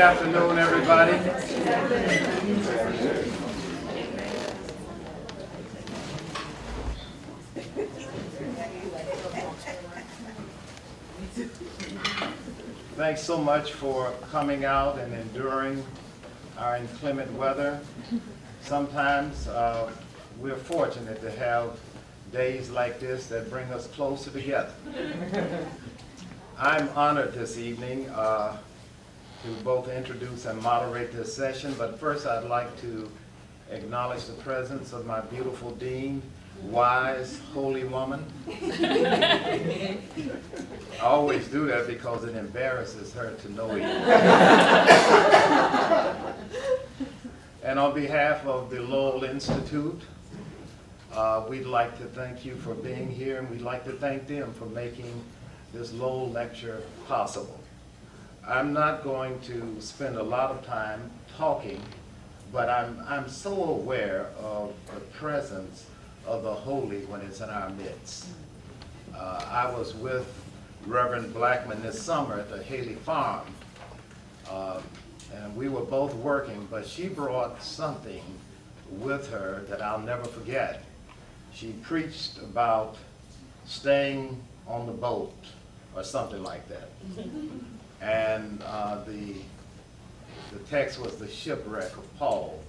afternoon, everybody. Thanks so much for coming out and enduring our inclement weather. Sometimes we're fortunate to have days like this that bring us closer together. I'm honored this evening to both introduce and moderate this session, but first I'd like to acknowledge the presence of my beautiful dean, wise, holy woman. I always do that because it embarrasses her to know you. And on behalf of the Lowell Institute, we'd like to thank you for being here, and we'd like to thank them for making this Lowell lecture possible. I'm not going to spend a lot of time talking, but I'm so aware of the presence of the holy when it's in our midst. I was with Reverend Blackmon this summer at the Haley Farm, and we were both working, but she brought something with her that I'll never forget. She preached about staying on the boat or something like that. And the text was the shipwreck of Paul,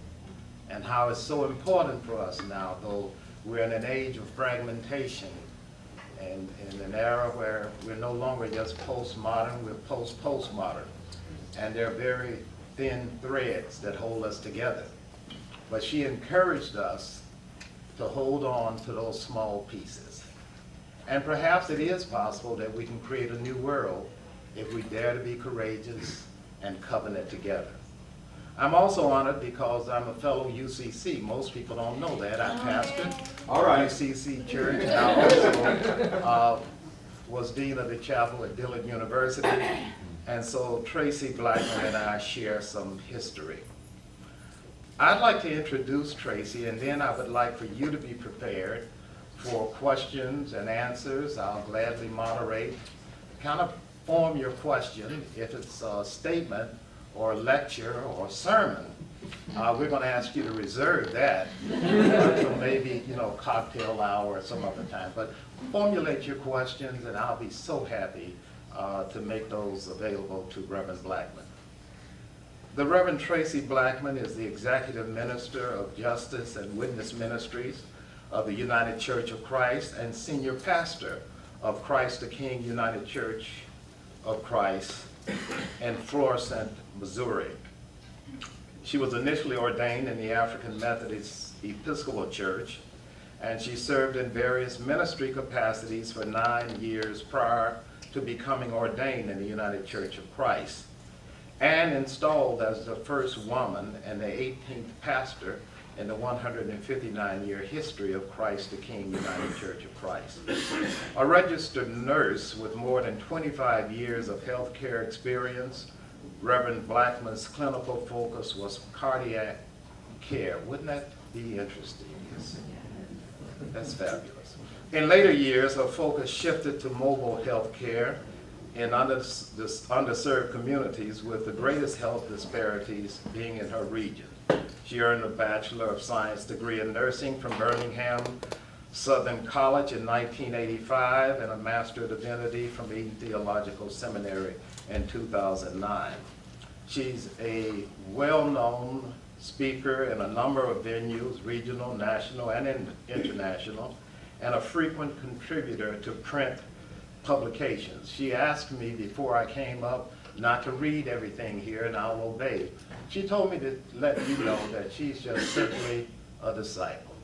and how it's so important for us now, though we're in an age of fragmentation and in an era where we're no longer just postmodern, we're post-postmodern. And there are very thin threads that hold us together. But she encouraged us to hold on to those small pieces. And perhaps it is possible that we can create a new world if we dare to be courageous and covenant together. I'm also honored because I'm a fellow UCC. Most people don't know that. I pastored UCC Church, and I also was dean of the chapel at Dillard University. And so Traci Blackmon and I share some history. I'd like to introduce Traci, and then I would like for you to be prepared for questions and answers. I'll gladly moderate. Kind of form your question. If it's a statement or a lecture or a sermon, we're going to ask you to reserve that until maybe, cocktail hour or some other time. But formulate your questions, and I'll be so happy to make those available to Reverend Blackmon. The Reverend Traci Blackmon is the Executive Minister of Justice and Witness Ministries of the United Church of Christ and Senior Pastor of Christ the King United Church of Christ in Florissant, Missouri. She was initially ordained in the African Methodist Episcopal Church, and she served in various ministry capacities for 9 years prior to becoming ordained in the United Church of Christ, and installed as the first woman and the 18th pastor in the 159-year history of Christ the King United Church of Christ. A registered nurse with more than 25 years of healthcare experience, Reverend Blackmon's clinical focus was cardiac care. Wouldn't that be interesting? Yes. That's fabulous. In later years, her focus shifted to mobile health care in underserved communities, with the greatest health disparities being in her region. She earned a Bachelor of Science degree in nursing from Birmingham Southern College in 1985 and a Master of Divinity from Eden Theological Seminary in 2009. She's a well-known speaker in a number of venues, regional, national, and international, and a frequent contributor to print publications. She asked me before I came up not to read everything here, and I'll obey. She told me to let you know that she's just simply a disciple.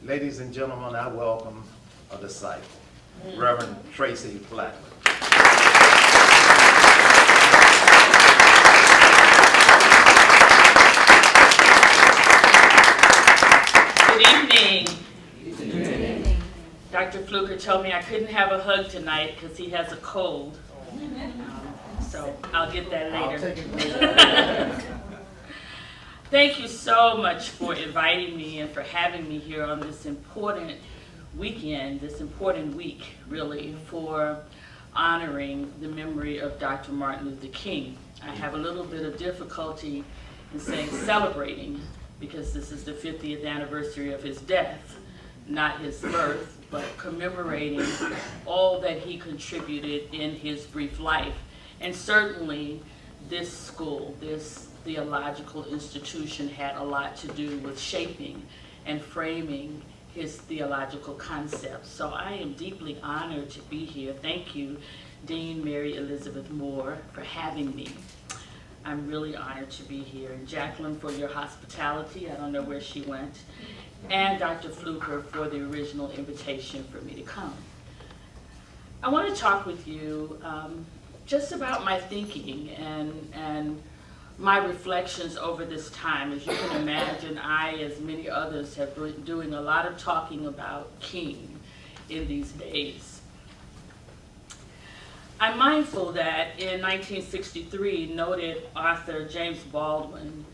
Ladies and gentlemen, I welcome a disciple, Reverend Traci Blackmon. Good evening. Dr. Fluker told me I couldn't have a hug tonight because he has a cold. So I'll get that later. I'll take it later. Thank you so much for inviting me and for having me here on this important weekend, this important week, really, for honoring the memory of Dr. Martin Luther King. I have a little bit of difficulty in saying celebrating, because this is the 50th anniversary of his death, not his birth, but commemorating all that he contributed in his brief life. And certainly this school, this theological institution, had a lot to do with shaping and framing his theological concepts. So I am deeply honored to be here. Thank you, Dean Mary Elizabeth Moore, for having me. I'm really honored to be here. And Jacqueline, for your hospitality. I don't know where she went. And Dr. Fluker for the original invitation for me to come. I want to talk with you just about my thinking and my reflections over this time. As you can imagine, I, as many others, have been doing a lot of talking about King in these days. I'm mindful that in 1963, noted author James Baldwin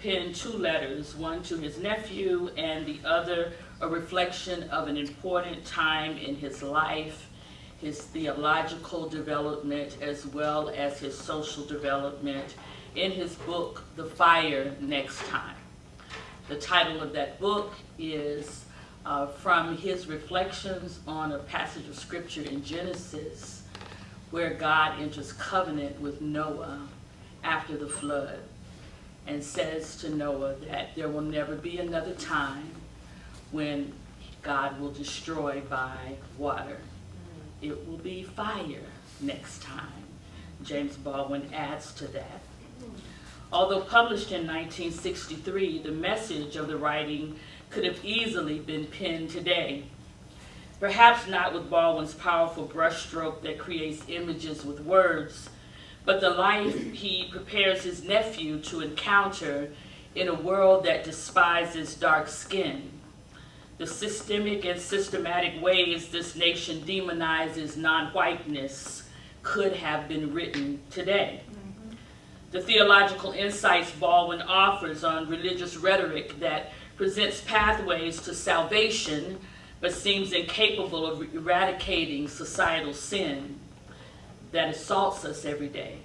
penned 2 letters, one to his nephew and the other a reflection of an important time in his life, his theological development, as well as his social development, in his book, The Fire Next Time. The title of that book is from his reflections on a passage of scripture in Genesis, where God enters covenant with Noah after the flood and says to Noah that there will never be another time when God will destroy by water. It will be fire next time. James Baldwin adds to that. Although published in 1963, the message of the writing could have easily been penned today. Perhaps not with Baldwin's powerful brushstroke that creates images with words, but the life he prepares his nephew to encounter in a world that despises dark skin. The systemic and systematic ways this nation demonizes non-whiteness could have been written today. The theological insights Baldwin offers on religious rhetoric that presents pathways to salvation but seems incapable of eradicating societal sin that assaults us every day.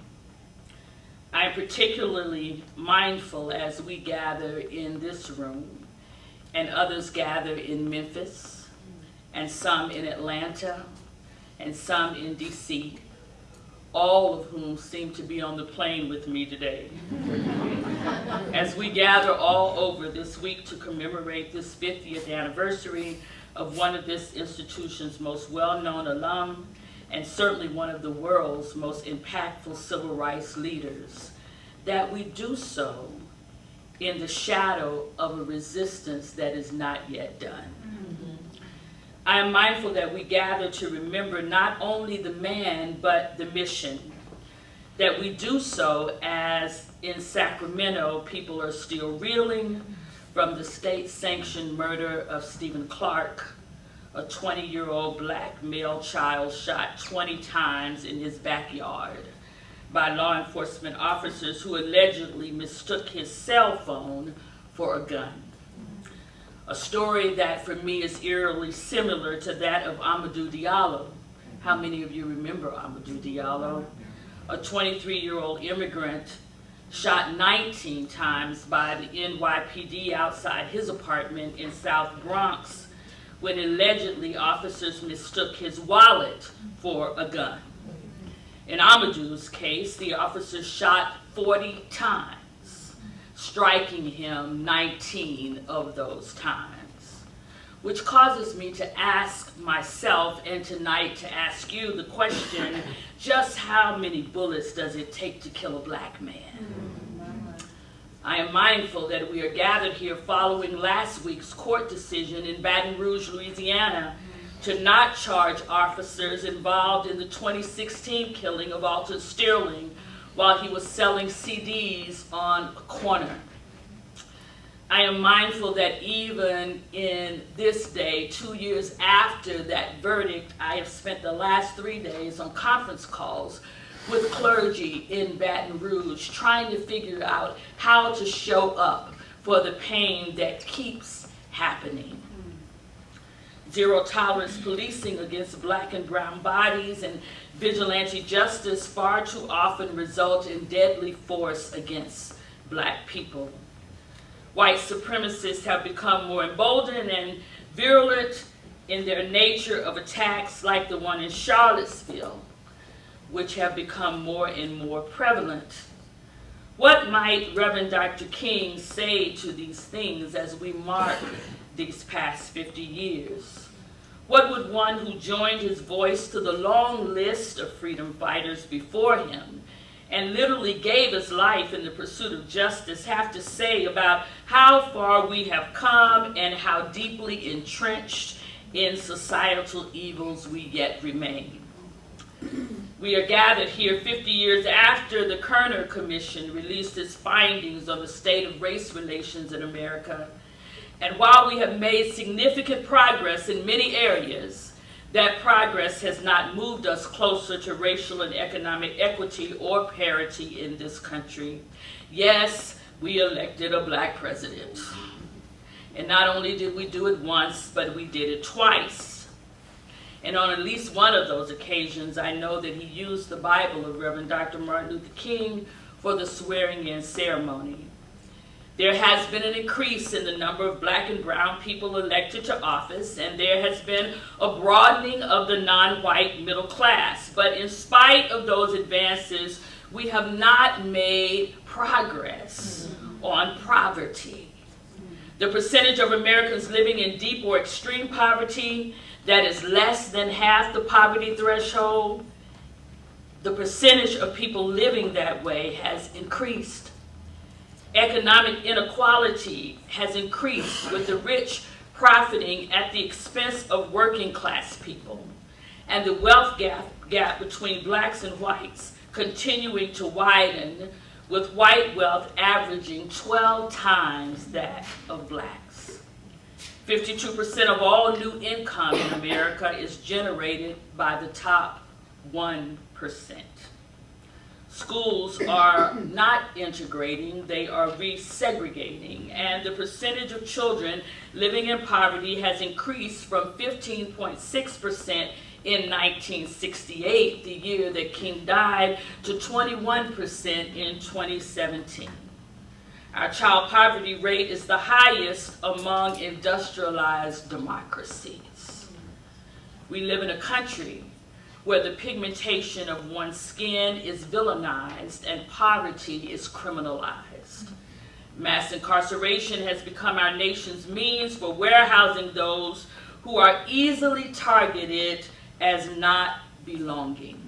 I am particularly mindful as we gather in this room and others gather in Memphis and some in Atlanta and some in DC, all of whom seem to be on the plane with me today. As we gather all over this week to commemorate this 50th anniversary of one of this institution's most well-known alum, and certainly one of the world's most impactful civil rights leaders, that we do so in the shadow of a resistance that is not yet done. I am mindful that we gather to remember not only the man, but the mission. That we do so as in Sacramento, people are still reeling from the state-sanctioned murder of Stephen Clark, a 20-year-old black male child shot 20 times in his backyard by law enforcement officers who allegedly mistook his cell phone for a gun. A story that for me is eerily similar to that of Amadou Diallo. How many of you remember Amadou Diallo? A 23-year-old immigrant shot 19 times by the NYPD outside his apartment in South Bronx when allegedly officers mistook his wallet for a gun. In Amadou's case, the officers shot 40 times, striking him 19 of those times, which causes me to ask myself, and tonight to ask you the question, just how many bullets does it take to kill a black man? I am mindful that we are gathered here following last week's court decision in Baton Rouge, Louisiana, to not charge officers involved in the 2016 killing of Alton Sterling while he was selling CDs on a corner. I am mindful that even in this day, 2 years after that verdict, I have spent the last 3 days on conference calls with clergy in Baton Rouge, trying to figure out how to show up for the pain that keeps happening. Zero tolerance policing against black and brown bodies and vigilante justice far too often result in deadly force against black people. White supremacists have become more emboldened and virulent in their nature of attacks like the one in Charlottesville, which have become more and more prevalent. What might Reverend Dr. King say to these things as we mark these past 50 years? What would one who joined his voice to the long list of freedom fighters before him and literally gave his life in the pursuit of justice have to say about how far we have come and how deeply entrenched in societal evils we yet remain? We are gathered here 50 years after the Kerner Commission released its findings on the state of race relations in America. And while we have made significant progress in many areas, that progress has not moved us closer to racial and economic equity or parity in this country. Yes, we elected a black president. And not only did we do it once, but we did it twice. And on at least one of those occasions, I know that he used the Bible of Reverend Dr. Martin Luther King for the swearing-in ceremony. There has been an increase in the number of black and brown people elected to office, and there has been a broadening of the non-white middle class. But in spite of those advances, we have not made progress on poverty. The percentage of Americans living in deep or extreme poverty that is less than half the poverty threshold, the percentage of people living that way has increased. Economic inequality has increased, with the rich profiting at the expense of working class people, and the wealth gap between blacks and whites continuing to widen, with white wealth averaging 12 times that of blacks. 52% of all new income in America is generated by the top 1%. Schools are not integrating, they are resegregating, and the percentage of children living in poverty has increased from 15.6% in 1968, the year that King died, to 21% in 2017. Our child poverty rate is the highest among industrialized democracies. We live in a country where the pigmentation of one's skin is villainized and poverty is criminalized. Mass incarceration has become our nation's means for warehousing those who are easily targeted as not belonging.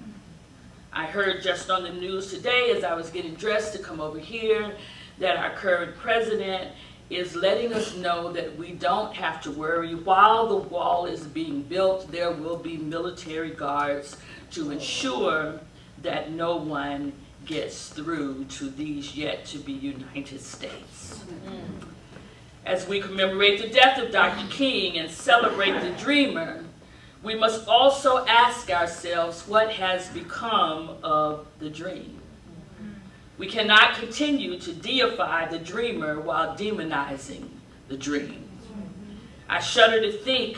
I heard just on the news today as I was getting dressed to come over here that our current president is letting us know that we don't have to worry. While the wall is being built, there will be military guards to ensure that no one gets through to these yet to be United States. As we commemorate the death of Dr. King and celebrate the dreamer, we must also ask ourselves what has become of the dream. We cannot continue to deify the dreamer while demonizing the dream. I shudder to think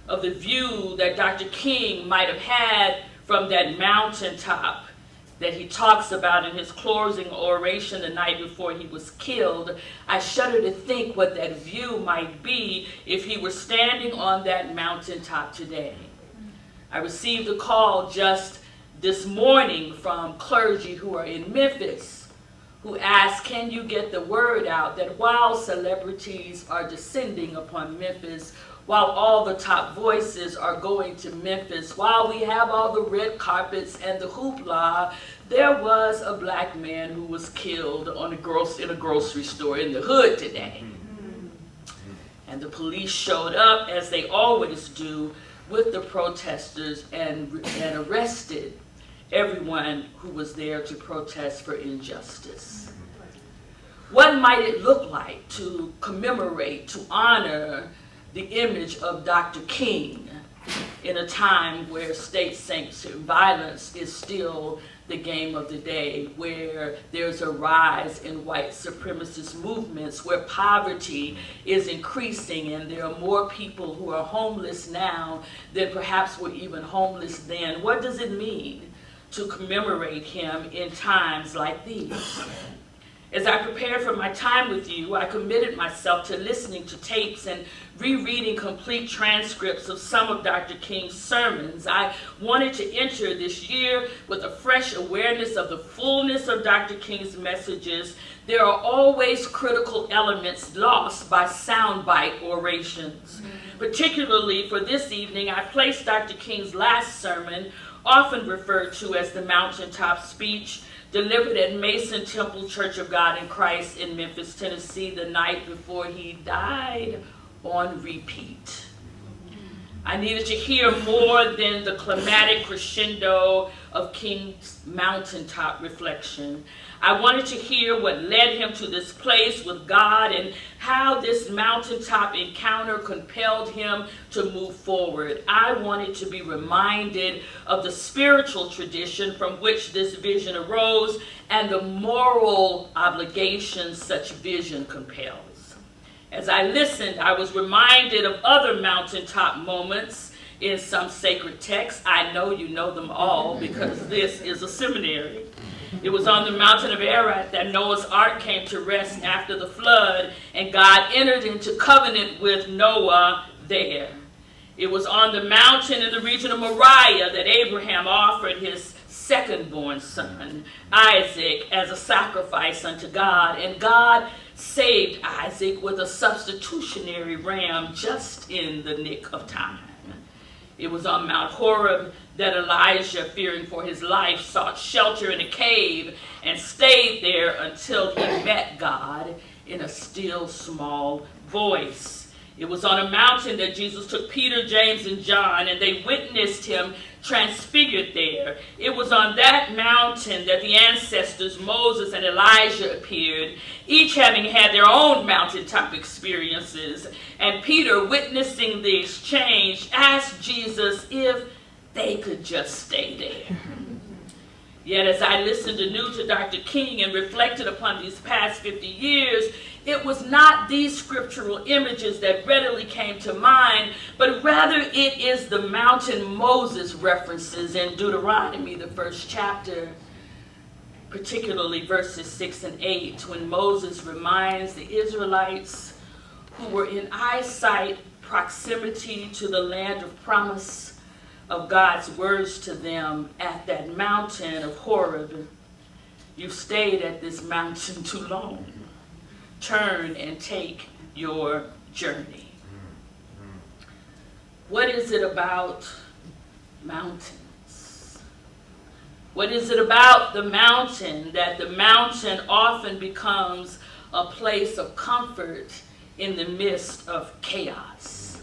of the view that Dr. King might have had from that mountaintop that he talks about in his closing oration the night before he was killed. I shudder to think what that view might be if he were standing on that mountaintop today. I received a call just this morning from clergy who are in Memphis who asked, can you get the word out that while celebrities are descending upon Memphis, while all the top voices are going to Memphis, while we have all the red carpets and the hoopla, there was a black man who was killed in a grocery store in the hood today. And the police showed up, as they always do, with the protesters and arrested everyone who was there to protest for injustice. What might it look like to commemorate, to honor the image of Dr. King in a time where state-sanctioned violence is still the game of the day, where there's a rise in white supremacist movements, where poverty is increasing and there are more people who are homeless now than perhaps were even homeless then. What does it mean to commemorate him in times like these? As I prepared for my time with you, I committed myself to listening to tapes and rereading complete transcripts of some of Dr. King's sermons. I wanted to enter this year with a fresh awareness of the fullness of Dr. King's messages. There are always critical elements lost by soundbite orations. Particularly for this evening, I placed Dr. King's last sermon, often referred to as the mountaintop speech, delivered at Mason Temple Church of God in Christ in Memphis, Tennessee, the night before he died, on repeat. I needed to hear more than the climatic crescendo of King's mountaintop reflection. I wanted to hear what led him to this place with God and how this mountaintop encounter compelled him to move forward. I wanted to be reminded of the spiritual tradition from which this vision arose and the moral obligations such vision compels. As I listened, I was reminded of other mountaintop moments in some sacred texts. I know you know them all because this is a seminary. It was on the mountain of Ararat that Noah's ark came to rest after the flood, and God entered into covenant with Noah there. It was on the mountain in the region of Moriah that Abraham offered his second-born son, Isaac, as a sacrifice unto God, and God saved Isaac with a substitutionary ram just in the nick of time. It was on Mount Horeb that Elijah, fearing for his life, sought shelter in a cave and stayed there until he met God in a still small voice. It was on a mountain that Jesus took Peter, James, and John, and they witnessed him transfigured there. It was on that mountain that the ancestors Moses and Elijah appeared, each having had their own mountaintop experiences. And Peter, witnessing the exchange, asked Jesus if they could just stay there. Yet as I listened anew to Dr. King and reflected upon these past 50 years, it was not these scriptural images that readily came to mind, but rather it is the mountain Moses references in Deuteronomy, the first chapter, particularly verses 6 and 8, when Moses reminds the Israelites who were in eyesight proximity to the land of promise of God's words to them at that mountain of Horeb. You've stayed at this mountain too long. Turn and take your journey. What is it about mountains? What is it about the mountain that the mountain often becomes a place of comfort in the midst of chaos?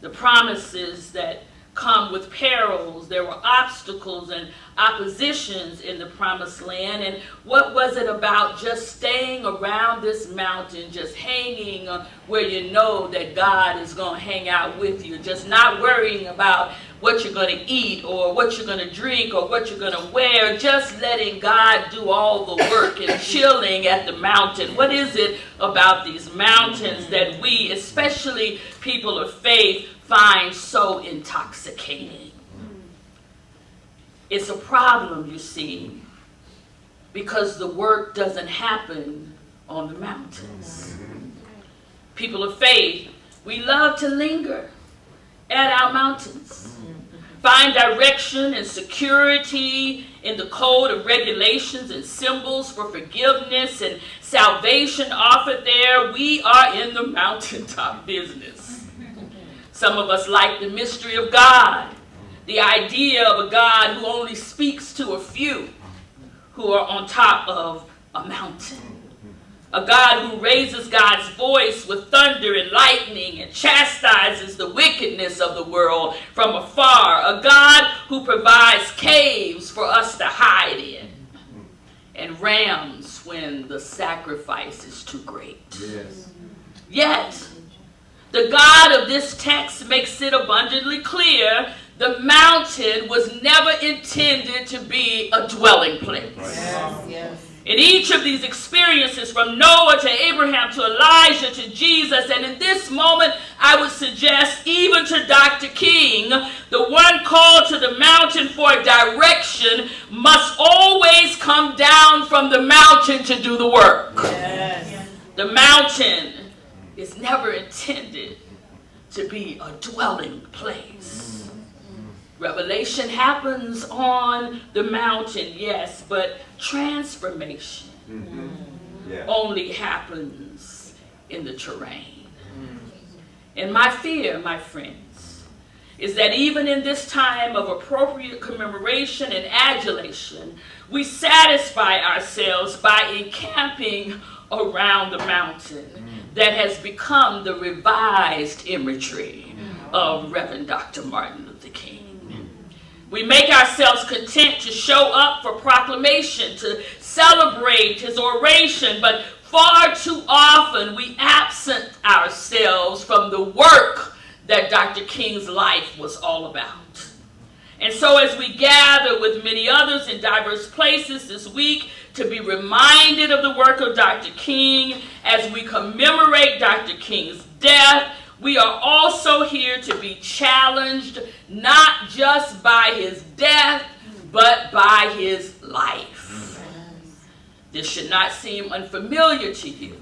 The promises that come with perils. There were obstacles and oppositions in the promised land. And what was it about just staying around this mountain, just hanging where you know that God is going to hang out with you, just not worrying about what you're going to eat or what you're going to drink or what you're going to wear, just letting God do all the work and chilling at the mountain? What is it about these mountains that we, especially people of faith, find so intoxicating? It's a problem, you see, because the work doesn't happen on the mountains. People of faith, we love to linger at our mountains, find direction and security in the code of regulations and symbols for forgiveness and salvation offered there. We are in the mountaintop business. Some of us like the mystery of God, the idea of a God who only speaks to a few who are on top of a mountain. A God who raises God's voice with thunder and lightning and chastises the wickedness of the world from afar. A God who provides caves for us to hide in and rams when the sacrifice is too great. Yes. Yet, the God of this text makes it abundantly clear The mountain was never intended to be a dwelling place. Yes, yes. In each of these experiences, from Noah to Abraham to Elijah to Jesus, and in this moment, I would suggest even to Dr. King, the one called to the mountain for direction must always come down from the mountain to do the work. Yes. The mountain is never intended to be a dwelling place. Revelation happens on the mountain, yes, but transformation only happens in the terrain. And my fear, my friends, is that even in this time of appropriate commemoration and adulation, we satisfy ourselves by encamping around the mountain that has become the revised imagery of Reverend Dr. Martin Luther King. We make ourselves content to show up for proclamation, to celebrate his oration, but far too often we absent ourselves from the work that Dr. King's life was all about. And so as we gather with many others in diverse places this week to be reminded of the work of Dr. King, as we commemorate Dr. King's death, we are also here to be challenged not just by his death, but by his life. This should not seem unfamiliar to you,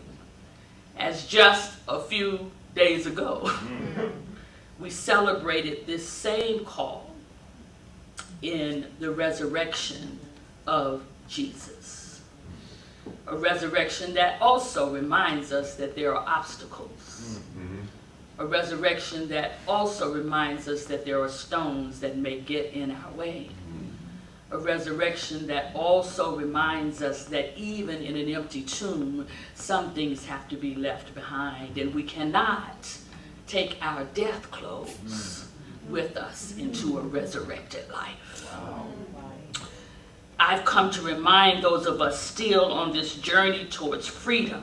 as just a few days ago, we celebrated this same call in the resurrection of Jesus. A resurrection that also reminds us that there are obstacles. A resurrection that also reminds us that there are stones that may get in our way. A resurrection that also reminds us that even in an empty tomb, some things have to be left behind, and we cannot take our death clothes with us into a resurrected life. Wow. I've come to remind those of us still on this journey towards freedom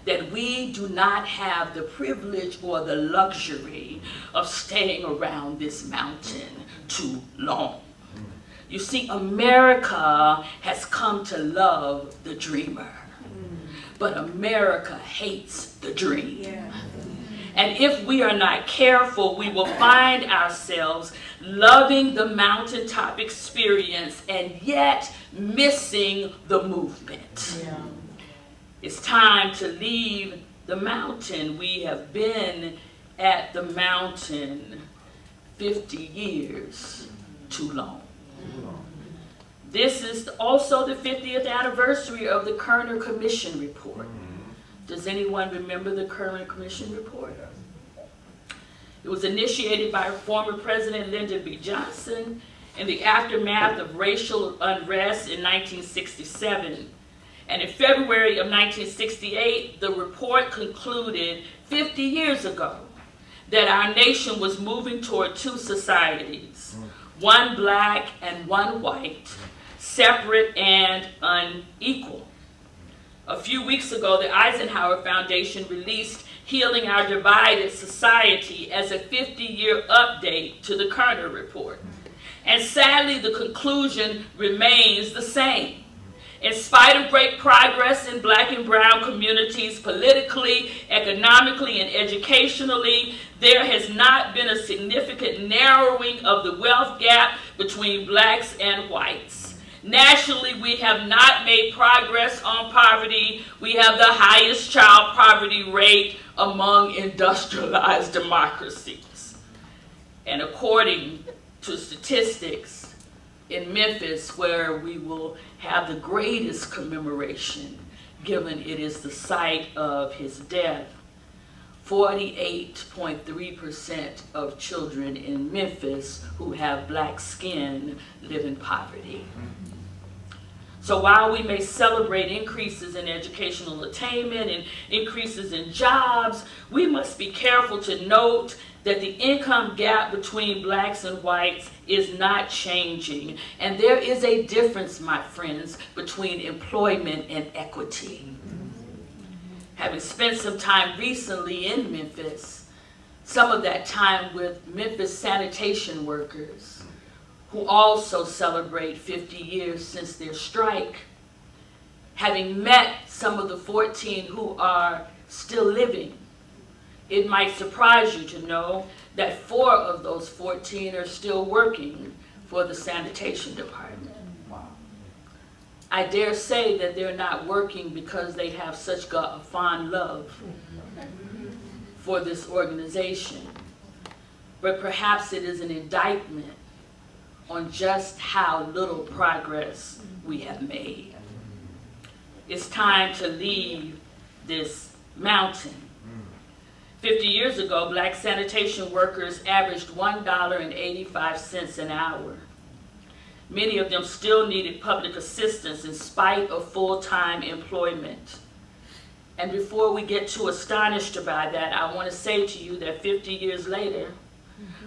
that we do not have the privilege or the luxury of staying around this mountain too long. You see, America has come to love the dreamer, but America hates the dream. Yeah. And if we are not careful, we will find ourselves loving the mountaintop experience and yet missing the movement. Yeah. It's time to leave the mountain. We have been at the mountain 50 years too long. This is also the 50th anniversary of the Kerner Commission report. Does anyone remember the Kerner Commission report? It was initiated by former President Lyndon B. Johnson in the aftermath of racial unrest in 1967. And in February of 1968, the report concluded 50 years ago that our nation was moving toward two societies, one black and one white, separate and unequal. A few weeks ago, the Eisenhower Foundation released Healing Our Divided Society as a 50-year update to the Kerner report. And sadly, the conclusion remains the same. In spite of great progress in black and brown communities politically, economically, and educationally, there has not been a significant narrowing of the wealth gap between blacks and whites. Nationally, we have not made progress on poverty. We have the highest child poverty rate among industrialized democracies. And according to statistics, in Memphis, where we will have the greatest commemoration, given it is the site of his death, 48.3% of children in Memphis who have black skin live in poverty. So while we may celebrate increases in educational attainment and increases in jobs, we must be careful to note that the income gap between blacks and whites is not changing. And there is a difference, my friends, between employment and equity. Having spent some time recently in Memphis, some of that time with Memphis sanitation workers, who also celebrate 50 years since their strike, having met some of the 14 who are still living. It might surprise you to know that 4 of those 14 are still working for the sanitation department. Wow. I dare say that they're not working because they have such a fond love for this organization, but perhaps it is an indictment on just how little progress we have made. It's time to leave this mountain. 50 years ago, black sanitation workers averaged $1.85 an hour. Many of them still needed public assistance in spite of full-time employment. And before we get too astonished by that, I want to say to you that 50 years later,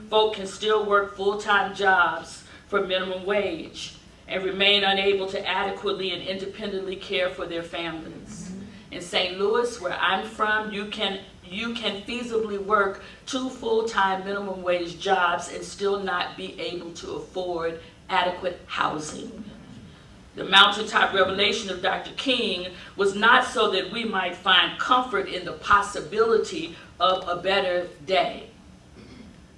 folk can still work full-time jobs for minimum wage and remain unable to adequately and independently care for their families. In St. Louis, where I'm from, you can feasibly work 2 full-time minimum wage jobs and still not be able to afford adequate housing. The mountaintop revelation of Dr. King was not so that we might find comfort in the possibility of a better day.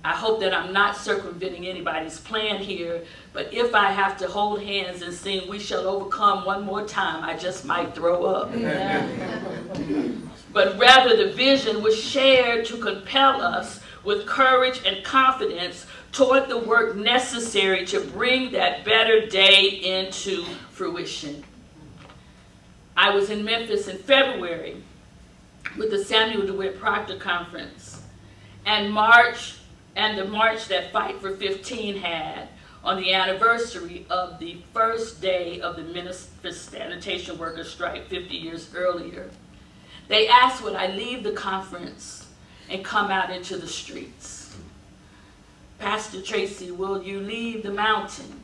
I hope that I'm not circumventing anybody's plan here, but if I have to hold hands and sing "We Shall Overcome" one more time, I just might throw up. But rather, the vision was shared to compel us with courage and confidence toward the work necessary to bring that better day into fruition. I was in Memphis in February with the Samuel DeWitt Proctor Conference, and the march that Fight for 15 had on the anniversary of the first day of the Memphis sanitation workers' strike 50 years earlier. They asked would I leave the conference and come out into the streets. Pastor Traci, will you leave the mountain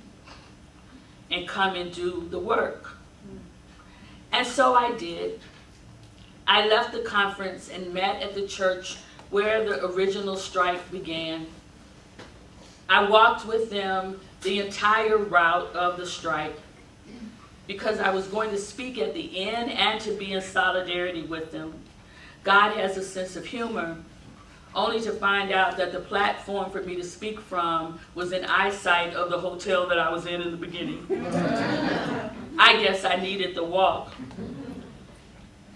and come and do the work? And so I did. I left the conference and met at the church where the original strike began. I walked with them the entire route of the strike because I was going to speak at the end and to be in solidarity with them. God has a sense of humor, only to find out that the platform for me to speak from was in eyesight of the hotel that I was in the beginning. I guess I needed the walk.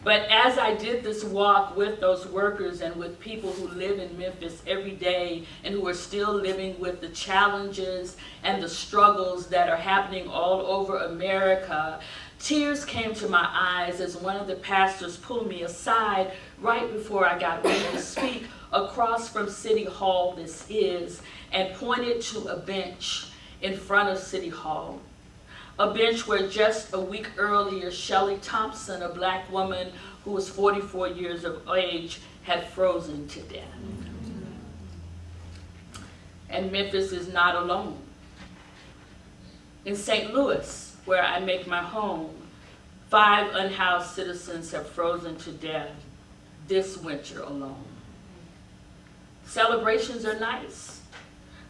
But as I did this walk with those workers and with people who live in Memphis every day and who are still living with the challenges and the struggles that are happening all over America, tears came to my eyes as one of the pastors pulled me aside right before I got ready to speak across from City Hall, this is, and pointed to a bench in front of City Hall. A bench where just a week earlier, Shelley Thompson, a black woman who was 44 years of age, had frozen to death. And Memphis is not alone. In St. Louis, where I make my home, 5 unhoused citizens have frozen to death this winter alone. Celebrations are nice.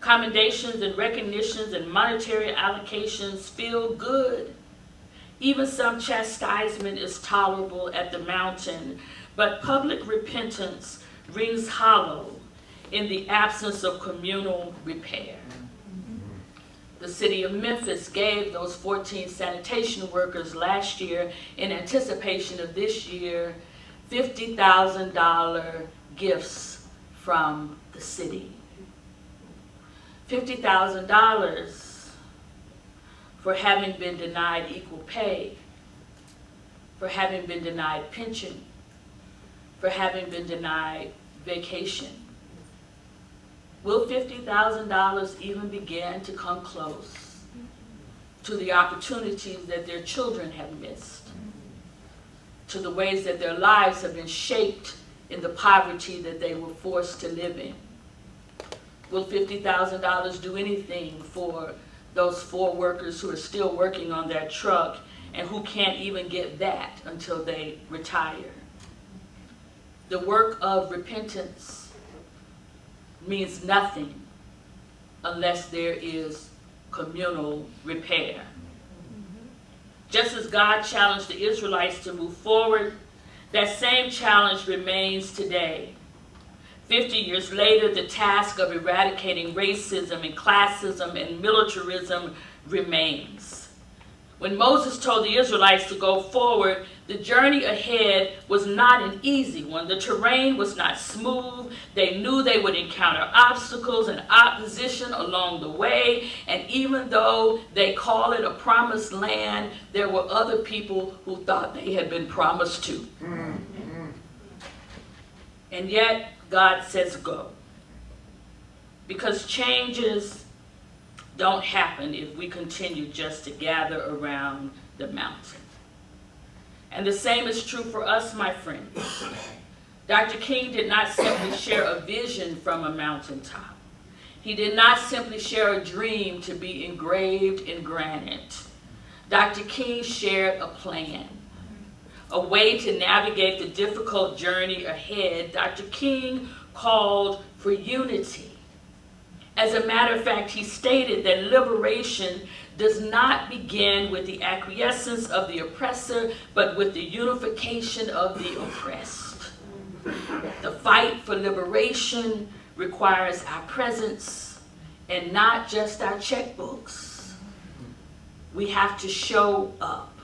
Commendations and recognitions and monetary allocations feel good. Even some chastisement is tolerable at the mountain, but public repentance rings hollow in the absence of communal repair. The city of Memphis gave those 14 sanitation workers last year, in anticipation of this year, $50,000 gifts from the city. $50,000 for having been denied equal pay, for having been denied pension, for having been denied vacation. Will $50,000 even begin to come close to the opportunities that their children have missed, to the ways that their lives have been shaped in the poverty that they were forced to live in? Will $50,000 do anything for those 4 workers who are still working on that truck and who can't even get that until they retire? The work of repentance means nothing unless there is communal repair. Just as God challenged the Israelites to move forward, that same challenge remains today. 50 years later, the task of eradicating racism and classism and militarism remains. When Moses told the Israelites to go forward, the journey ahead was not an easy one. The terrain was not smooth. They knew they would encounter obstacles and opposition along the way. And even though they call it a promised land, there were other people who thought they had been promised to. And yet, God says go. Because changes don't happen if we continue just to gather around the mountain. And the same is true for us, my friends. Dr. King did not simply share a vision from a mountaintop. He did not simply share a dream to be engraved in granite. Dr. King shared a plan, a way to navigate the difficult journey ahead. Dr. King called for unity. As a matter of fact, he stated that liberation does not begin with the acquiescence of the oppressor, but with the unification of the oppressed. The fight for liberation requires our presence and not just our checkbooks. We have to show up.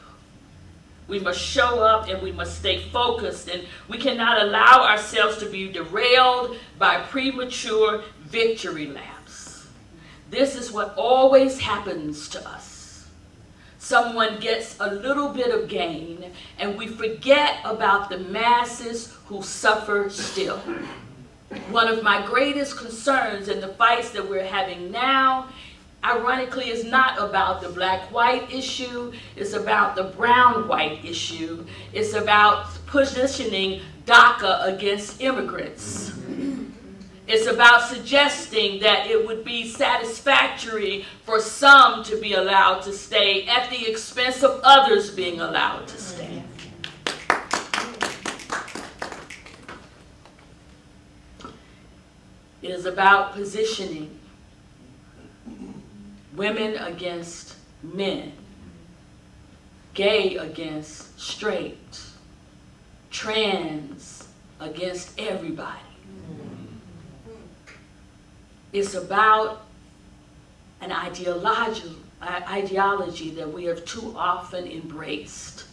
We must show up and we must stay focused, and we cannot allow ourselves to be derailed by premature victory laps. This is what always happens to us. Someone gets a little bit of gain and we forget about the masses who suffer still. One of my greatest concerns in the fights that we're having now, ironically, is not about the black-white issue. It's about the brown-white issue. It's about positioning DACA against immigrants. It's about suggesting that it would be satisfactory for some to be allowed to stay at the expense of others being allowed to stay. It is about positioning women against men, gay against straight, trans against everybody. It's about an ideology that we have too often embraced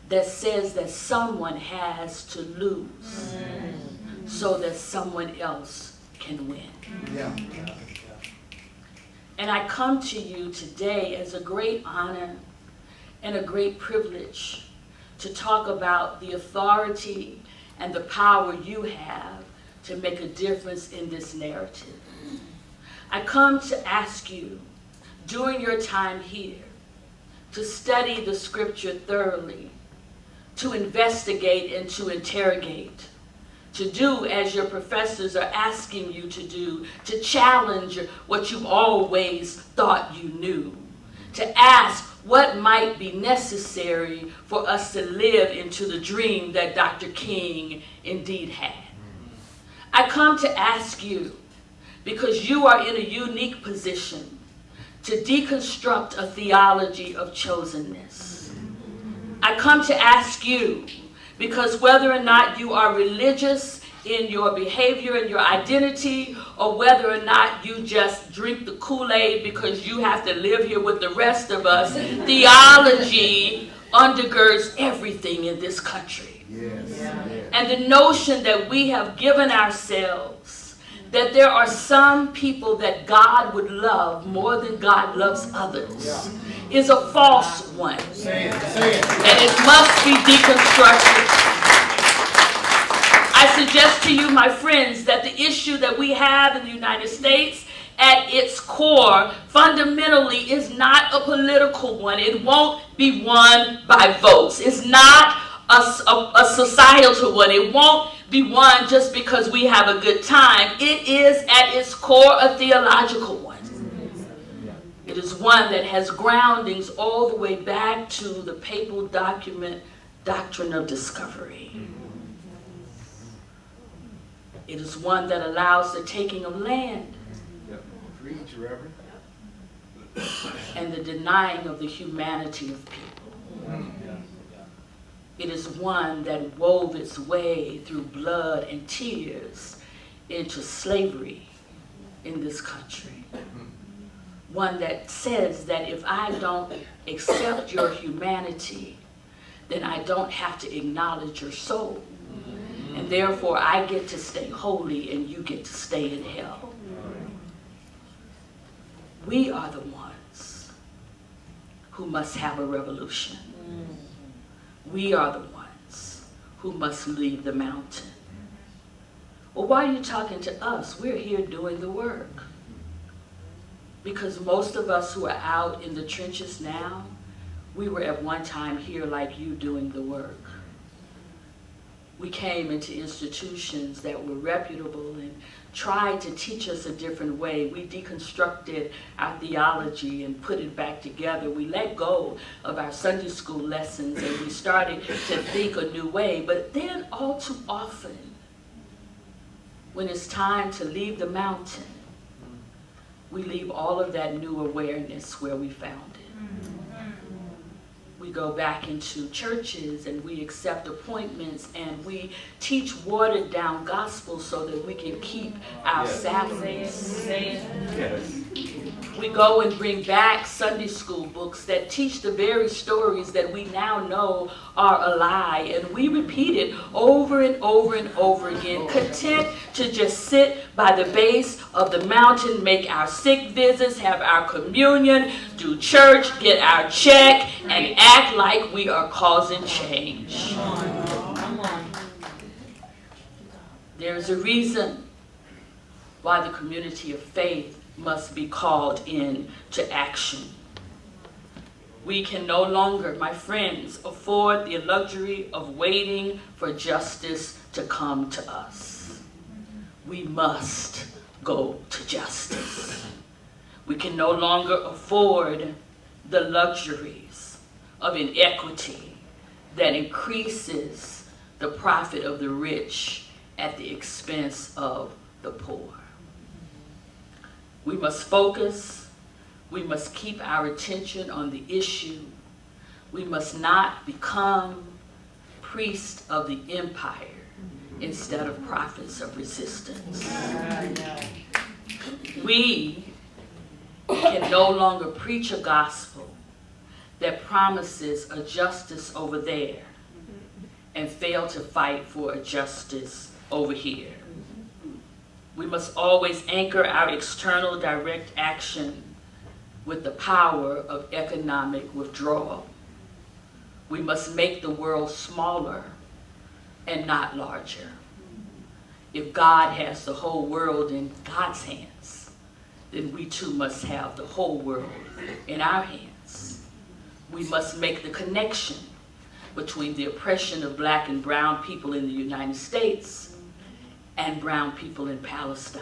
that says that someone has to lose so that someone else can win. Yeah. And I come to you today as a great honor and a great privilege to talk about the authority and the power you have to make a difference in this narrative. I come to ask you, during your time here, to study the scripture thoroughly, to investigate and to interrogate, to do as your professors are asking you to do, to challenge what you've always thought you knew, to ask what might be necessary for us to live into the dream that Dr. King indeed had. I come to ask you, because you are in a unique position to deconstruct a theology of chosenness. I come to ask you, because whether or not you are religious in your behavior and your identity, or whether or not you just drink the Kool-Aid because you have to live here with the rest of us, theology undergirds everything in this country. Yes. And the notion that we have given ourselves that there are some people that God would love more than God loves others is a false one. Say it. And it must be deconstructed. I suggest to you, my friends, that the issue that we have in the United States at its core fundamentally is not a political one. It won't be won by votes. It's not a societal one. It won't be won just because we have a good time. It is at its core a theological one. It is one that has groundings all the way back to the papal document, Doctrine of Discovery. It is one that allows the taking of land Preach, Reverend. and the denying of the humanity of people. It is one that wove its way through blood and tears into slavery in this country. One that says that if I don't accept your humanity, then I don't have to acknowledge your soul. And therefore I get to stay holy and you get to stay in hell. We are the ones who must have a revolution. We are the ones who must leave the mountain. Well, why are you talking to us? We're here doing the work. Because most of us who are out in the trenches now, we were at one time here like you doing the work. We came into institutions that were reputable and tried to teach us a different way. We deconstructed our theology and put it back together. We let go of our Sunday school lessons and we started to think a new way. But then all too often, when it's time to leave the mountain, we leave all of that new awareness where we found it. We go back into churches and we accept appointments and we teach watered down gospel so that we can keep our salaries. We go and bring back Sunday school books that teach the very stories that we now know are a lie, and we repeat it over and over and over again, content to just sit by the base of the mountain, make our sick visits, have our communion, do church, get our check, and act like we are causing change. Come on. There's a reason why the community of faith must be called in to action. We can no longer, my friends, afford the luxury of waiting for justice to come to us. We must go to justice. We can no longer afford the luxuries of inequity that increases the profit of the rich at the expense of the poor. We must focus. We must keep our attention on the issue. We must not become priests of the empire instead of prophets of resistance. We can no longer preach a gospel that promises a justice over there and fail to fight for a justice over here. We must always anchor our external direct action with the power of economic withdrawal. We must make the world smaller and not larger. If God has the whole world in God's hands, then we too must have the whole world in our hands. We must make the connection between the oppression of black and brown people in the United States and brown people in Palestine,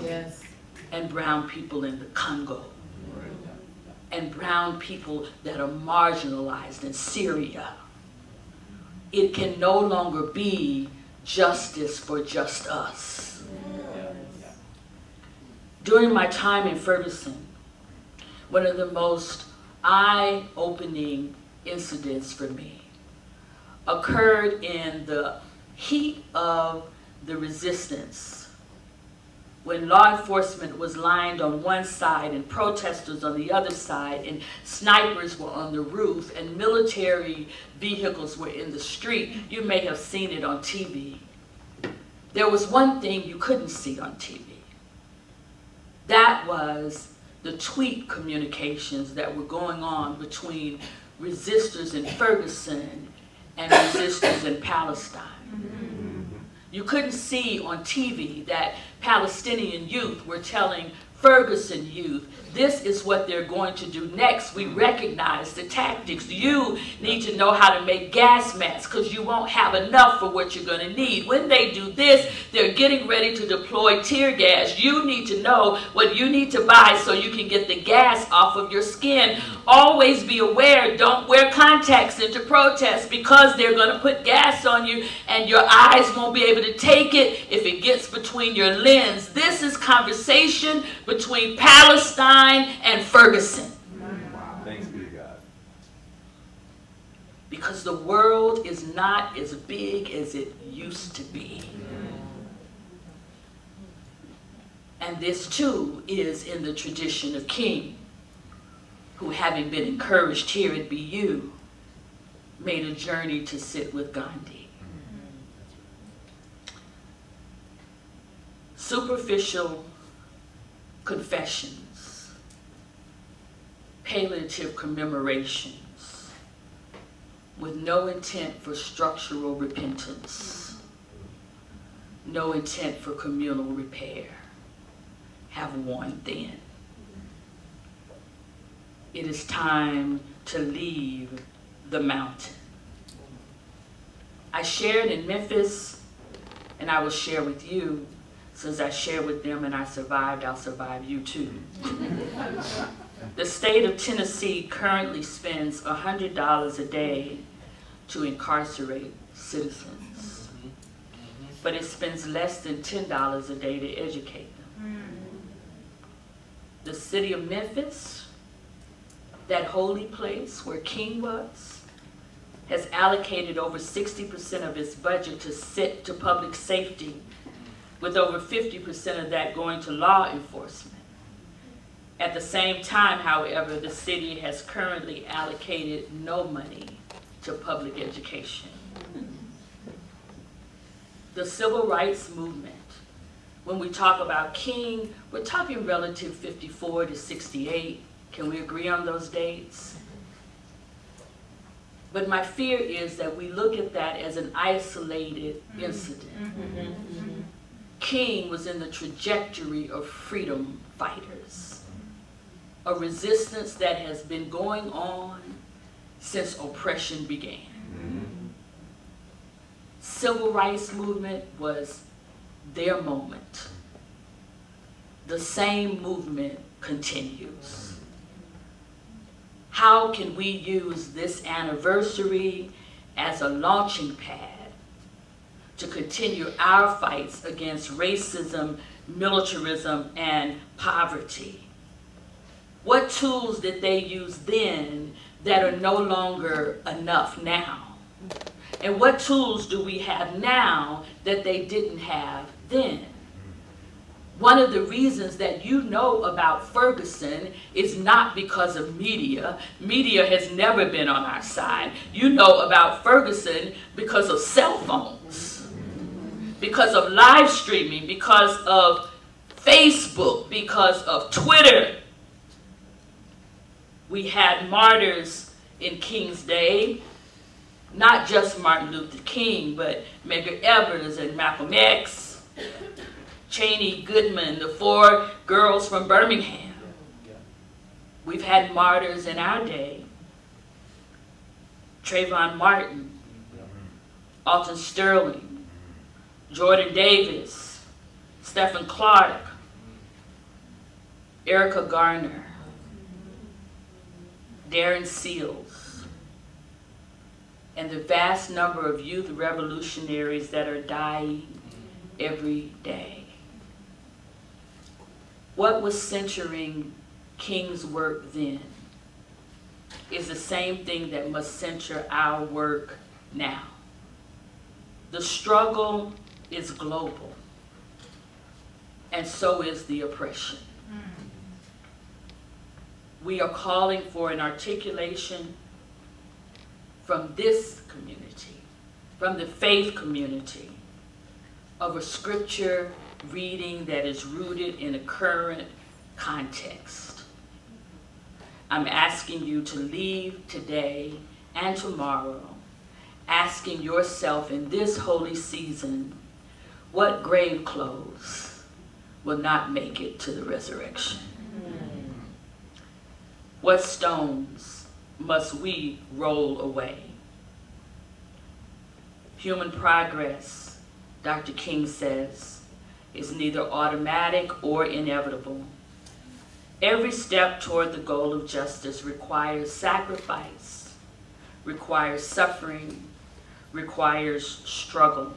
Yes. and brown people in the Congo, and brown people that are marginalized in Syria. It can no longer be justice for just us. During my time in Ferguson, one of the most eye-opening incidents for me occurred in the heat of the resistance, when law enforcement was lined on one side and protesters on the other side, and snipers were on the roof and military vehicles were in the street. You may have seen it on TV. There was one thing you couldn't see on TV. That was the tweet communications that were going on between resistors in Ferguson and resistors in Palestine. You couldn't see on TV that Palestinian youth were telling Ferguson youth, this is what they're going to do next. We recognize the tactics. You need to know how to make gas masks because you won't have enough for what you're going to need. When they do this, they're getting ready to deploy tear gas. You need to know what you need to buy so you can get the gas off of your skin. Always be aware, don't wear contacts into protest because they're going to put gas on you and your eyes won't be able to take it if it gets between your lens. This is conversation between Palestine and Ferguson. Wow. Thanks be to God. Because the world is not as big as it used to be. And this too is in the tradition of King, who, having been encouraged here at BU, made a journey to sit with Gandhi. Superficial confessions, palliative commemorations, with no intent for structural repentance, no intent for communal repair, have worn thin. It is time to leave the mountain. I shared in Memphis, and I will share with you. Since I shared with them and I survived, I'll survive you too. The state of Tennessee currently spends $100 a day to incarcerate citizens, but it spends less than $10 a day to educate them. The city of Memphis, that holy place where King was, has allocated over 60% of its budget to public safety, with over 50% of that going to law enforcement. At the same time, however, the city has currently allocated no money to public education. The civil rights movement, when we talk about King, we're talking relative 54 to 68. Can we agree on those dates? But my fear is that we look at that as an isolated incident. King was in the trajectory of freedom fighters, a resistance that has been going on since oppression began. Civil rights movement was their moment. The same movement continues. How can we use this anniversary as a launching pad to continue our fights against racism, militarism, and poverty? What tools did they use then that are no longer enough now? And what tools do we have now that they didn't have then? One of the reasons that you know about Ferguson is not because of media. Media has never been on our side. You know about Ferguson because of cell phones, because of live streaming, because of Facebook, because of Twitter. We had martyrs in King's Day, not just Martin Luther King, but Medgar Evers and Malcolm X, Cheney Goodman, the 4 girls from Birmingham. We've had martyrs in our day. Trayvon Martin, Alton Sterling, Jordan Davis, Stephen Clark, Erica Garner, Darren Seals, and the vast number of youth revolutionaries that are dying every day. What was centering King's work then is the same thing that must center our work now. The struggle is global, and so is the oppression. We are calling for an articulation from this community, from the faith community, of a scripture reading that is rooted in a current context. I'm asking you to leave today and tomorrow asking yourself in this holy season, what grave clothes will not make it to the resurrection. What stones must we roll away? Human progress, Dr. King says, is neither automatic or inevitable. Every step toward the goal of justice requires sacrifice, requires suffering, requires struggle.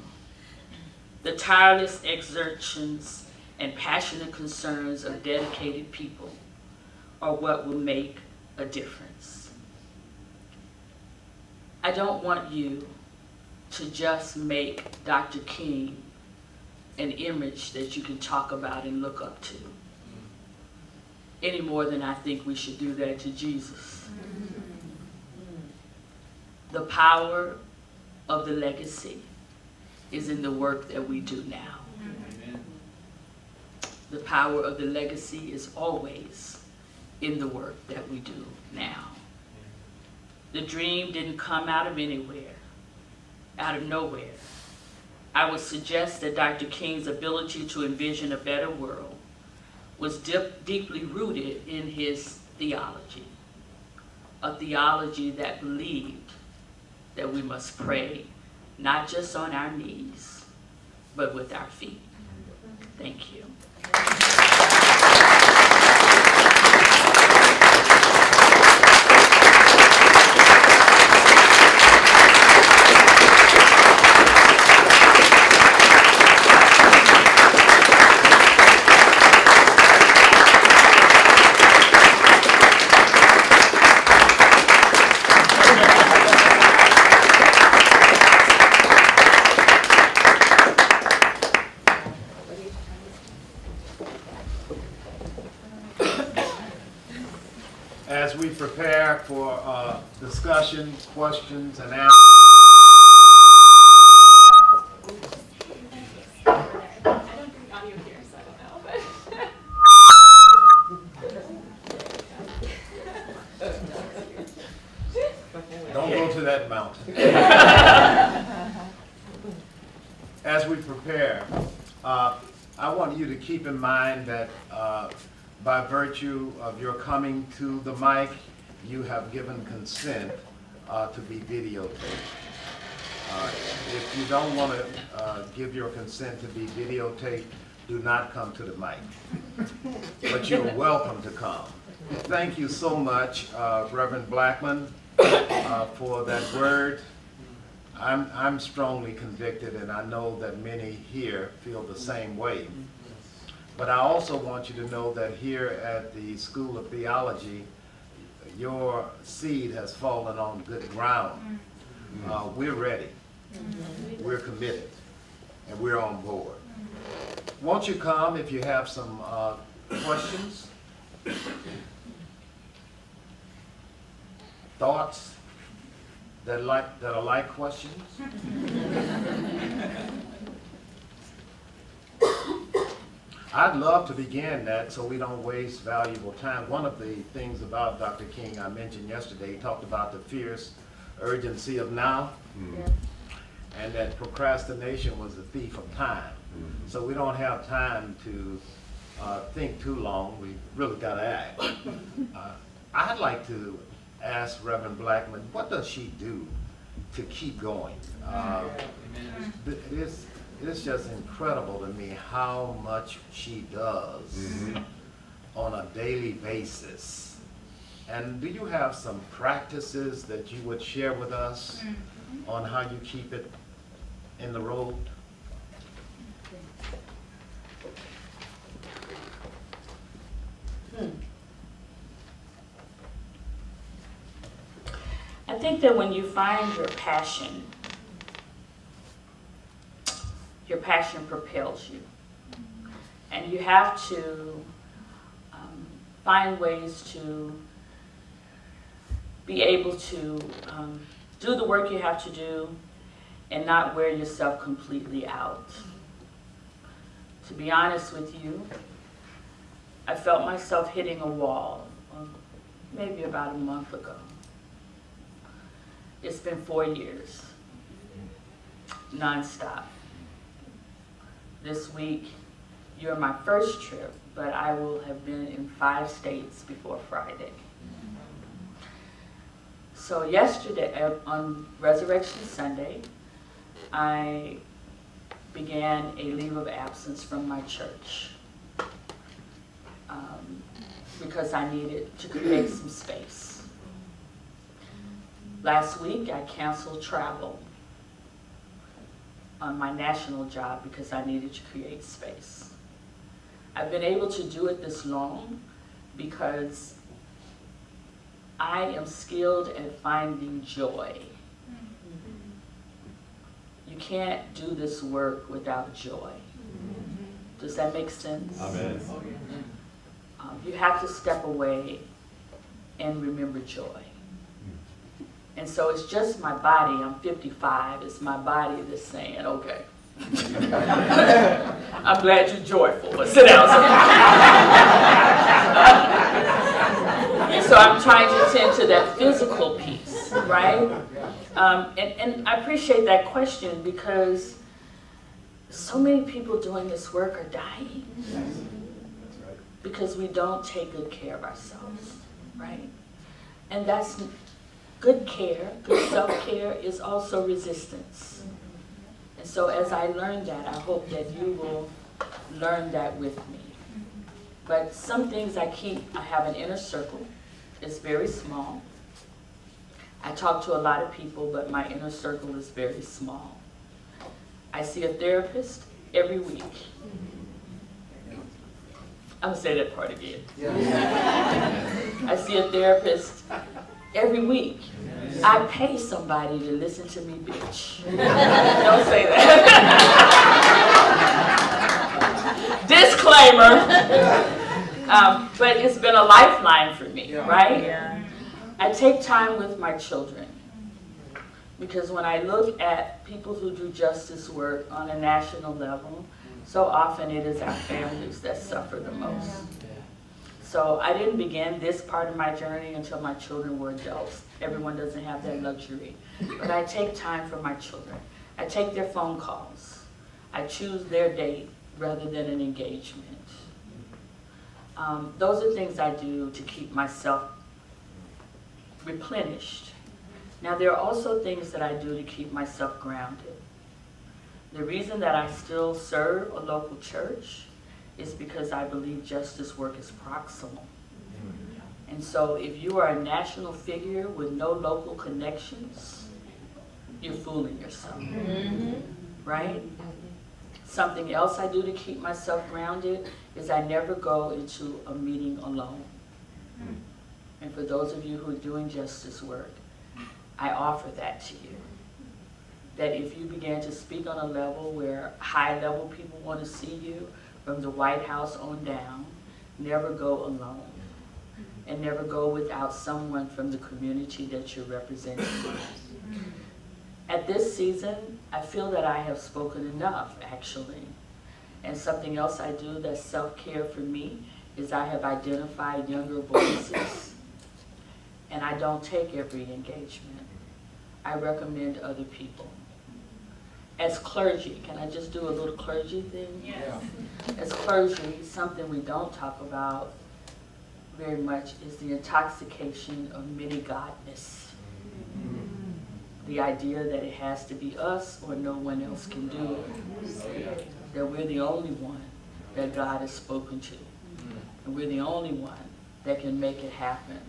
The tireless exertions and passionate concerns of dedicated people are what will make a difference. I don't want you to just make Dr. King an image that you can talk about and look up to, any more than I think we should do that to Jesus. The power of the legacy is in the work that we do now. The power of the legacy is always in the work that we do now. The dream didn't come out of anywhere, out of nowhere. I would suggest that Dr. King's ability to envision a better world was deeply rooted in his theology, a theology that believed that we must pray not just on our knees, but with our feet. Thank you. As we prepare for discussion, questions, and answers. I don't think audio here, so I don't know. Don't go to that mountain. As we prepare, I want you to keep in mind that by virtue of your coming to the mic, you have given consent to be videotaped. If you don't want to give your consent to be videotaped, do not come to the mic. But you're welcome to come. Thank you so much, Reverend Blackmon, for that word. I'm strongly convicted, and I know that many here feel the same way. But I also want you to know that here at the School of Theology, your seed has fallen on good ground. We're ready, we're committed, and we're on board. Won't you come if you have some questions, thoughts that are like questions? I'd love to begin that so we don't waste valuable time. One of the things about Dr. King I mentioned yesterday, he talked about the fierce urgency of now, and that procrastination was the thief of time. So we don't have time to think too long. We really got to act. I'd like to ask Reverend Blackmon, what does she do to keep going? It's just incredible to me how much she does on a daily basis. And do you have some practices that you would share with us on how you keep it in the road? I think that when you find your passion propels you. And you have to find ways to be able to do the work you have to do and not wear yourself completely out. To be honest with you, I felt myself hitting a wall maybe about a month ago. It's been 4 years, nonstop. This week You're my first trip, but I will have been in 5 states before Friday. So yesterday, on Resurrection Sunday, I began a leave of absence from my church because I needed to create some space. Last week, I canceled travel on my national job because I needed to create space. I've been able to do it this long because I am skilled at finding joy. You can't do this work without joy. Does that make sense? Amen. You have to step away and remember joy. And so it's just my body. I'm 55. It's my body that's saying, okay. I'm glad you're joyful, but sit down. So I'm trying to tend to that physical piece, right? And I appreciate that question because so many people doing this work are dying because we don't take good care of ourselves, right? And that's good care, good self-care is also resistance. And so as I learn that, I hope that you will learn that with me. But some things I have an inner circle. It's very small. I talk to a lot of people, but my inner circle is very small. I see a therapist every week. I'm gonna say that part again. I see a therapist every week. I pay somebody to listen to me bitch. Don't say that. Disclaimer. But it's been a lifeline for me, right? Yeah. I take time with my children because when I look at people who do justice work on a national level, so often it is our families that suffer the most. So I didn't begin this part of my journey until my children were adults. Everyone doesn't have that luxury. But I take time for my children. I take their phone calls. I choose their date rather than an engagement. Those are things I do to keep myself replenished. Now there are also things that I do to keep myself grounded. The reason that I still serve a local church is because I believe justice work is proximal. And so if you are a national figure with no local connections, you're fooling yourself, right? Something else I do to keep myself grounded is I never go into a meeting alone. And for those of you who are doing justice work, I offer that to you. That if you begin to speak on a level where high-level people want to see you, from the White House on down, never go alone. And never go without someone from the community that you're representing. At this season, I feel that I have spoken enough, actually. And something else I do that's self-care for me is I have identified younger voices. And I don't take every engagement. I recommend other people. As clergy, can I just do a little clergy thing? Yes. As clergy, something we don't talk about very much is the intoxication of many-godness. The idea that it has to be us or no one else can do it. That we're the only one that God has spoken to. And we're the only one that can make it happen.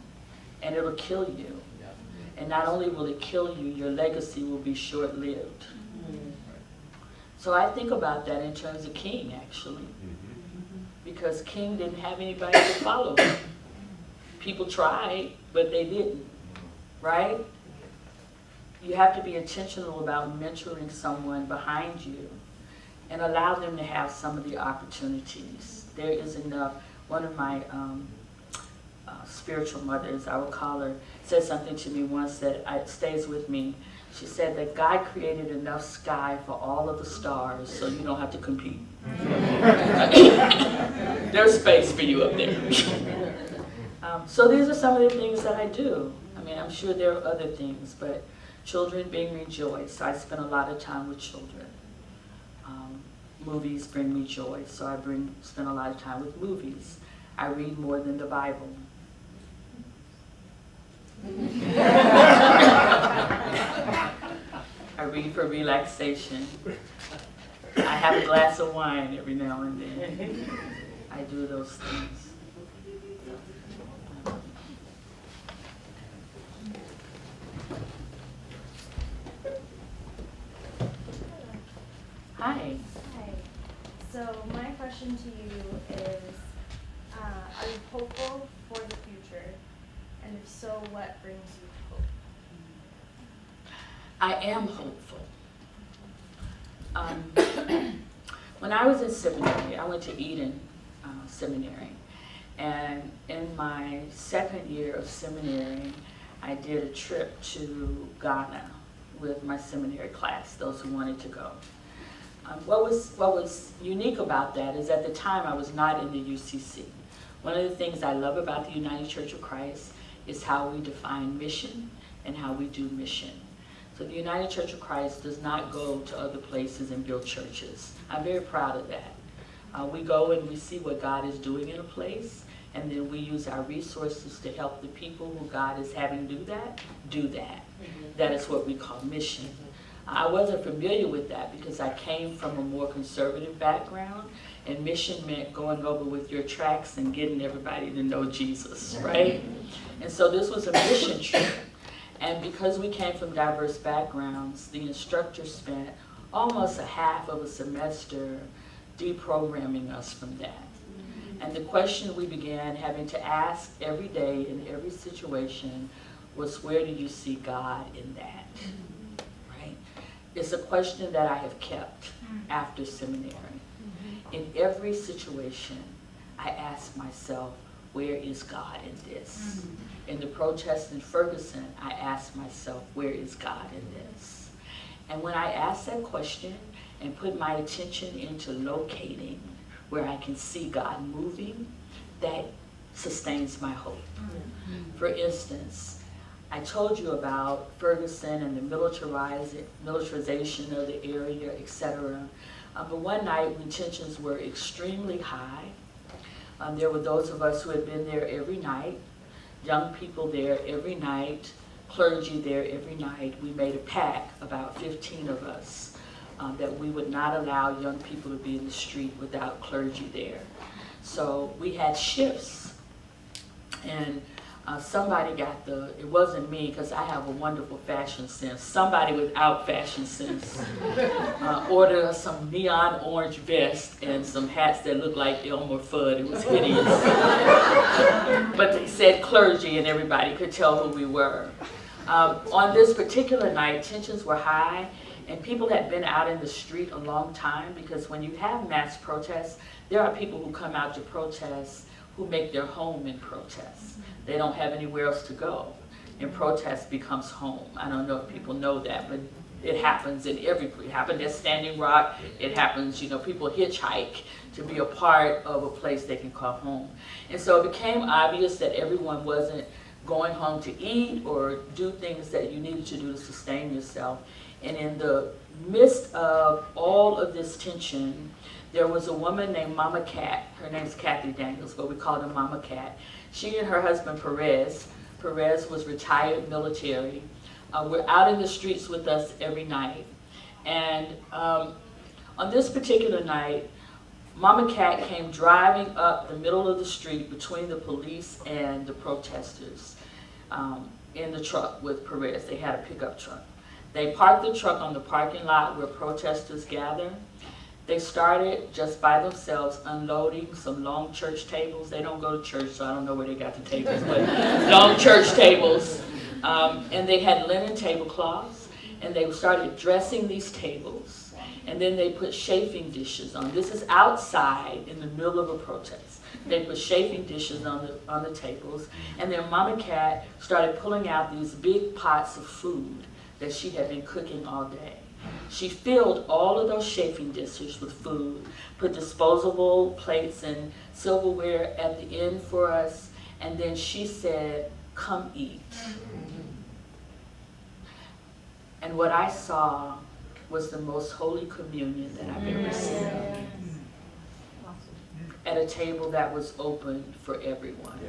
And it'll kill you. And not only will it kill you, your legacy will be short-lived. So I think about that in terms of King, actually. Because King didn't have anybody to follow him. People tried, but they didn't, right? You have to be intentional about mentoring someone behind you and allow them to have some of the opportunities. There is enough. One of my spiritual mothers, I would call her, said something to me once that stays with me. She said that God created enough sky for all of the stars so you don't have to compete. There's space for you up there. So these are some of the things that I do. I mean, I'm sure there are other things, but children being rejoiced. I spend a lot of time with children. movies bring me joy, so I spend a lot of time with movies. I read more than the Bible. I read for relaxation. I have a glass of wine every now and then. I do those things. Hi. Hi. So my question to you is, are you hopeful for the future? And if so, what brings you hope? I am hopeful. When I was in seminary, I went to Eden Seminary. And in my second year of seminary, I did a trip to Ghana with my seminary class, those who wanted to go. What was unique about that is at the time I was not in the UCC. One of the things I love about the United Church of Christ is how we define mission and how we do mission. So the United Church of Christ does not go to other places and build churches. I'm very proud of that. We go and we see what God is doing in a place, and then we use our resources to help the people who God is having do that. That is what we call mission. I wasn't familiar with that because I came from a more conservative background, and mission meant going over with your tracts and getting everybody to know Jesus, right? And so this was a mission trip. And because we came from diverse backgrounds, the instructor spent almost a half of a semester deprogramming us from that. And the question we began having to ask every day in every situation was, where do you see God in that? Right? It's a question that I have kept after seminary. In every situation, I ask myself, where is God in this? In the protest in Ferguson, I asked myself, where is God in this? And when I ask that question and put my attention into locating where I can see God moving, that sustains my hope. For instance, I told you about Ferguson and the militarization of the area, etc. But one night when tensions were extremely high, there were those of us who had been there every night, young people there every night, clergy there every night. We made a pact, about 15 of us, that we would not allow young people to be in the street without clergy there. So we had shifts, and somebody got it wasn't me because I have a wonderful fashion sense. Somebody without fashion sense ordered us some neon orange vests and some hats that looked like Elmer Fudd. It was hideous. But they said clergy and everybody could tell who we were. On this particular night, tensions were high, and people had been out in the street a long time, because when you have mass protests, there are people who come out to protest who make their home in protest. They don't have anywhere else to go, and protest becomes home. I don't know if people know that, but it happens in every place. It happened at Standing Rock. It happens, people hitchhike to be a part of a place they can call home. And so it became obvious that everyone wasn't going home to eat or do things that you needed to do to sustain yourself. And in the midst of all of this tension, there was a woman named Mama Cat. Her name's Kathy Daniels, but we called her Mama Cat. She and her husband Perez was retired military, were out in the streets with us every night. And on this particular night, Mama Cat came driving up the middle of the street between the police and the protesters in the truck with Perez. They had a pickup truck. They parked the truck on the parking lot where protesters gather. They started just by themselves unloading some long church tables. They don't go to church, so I don't know where they got the tables, but long church tables. And they had linen tablecloths, and they started dressing these tables. And then they put chafing dishes on. This is outside in the middle of a protest. They put chafing dishes on the tables, and then Mama Cat started pulling out these big pots of food that she had been cooking all day. She filled all of those chafing dishes with food, put disposable plates and silverware at the end for us, and then she said, "Come eat." And what I saw was the most holy communion that I've ever seen. At a table that was open for everyone.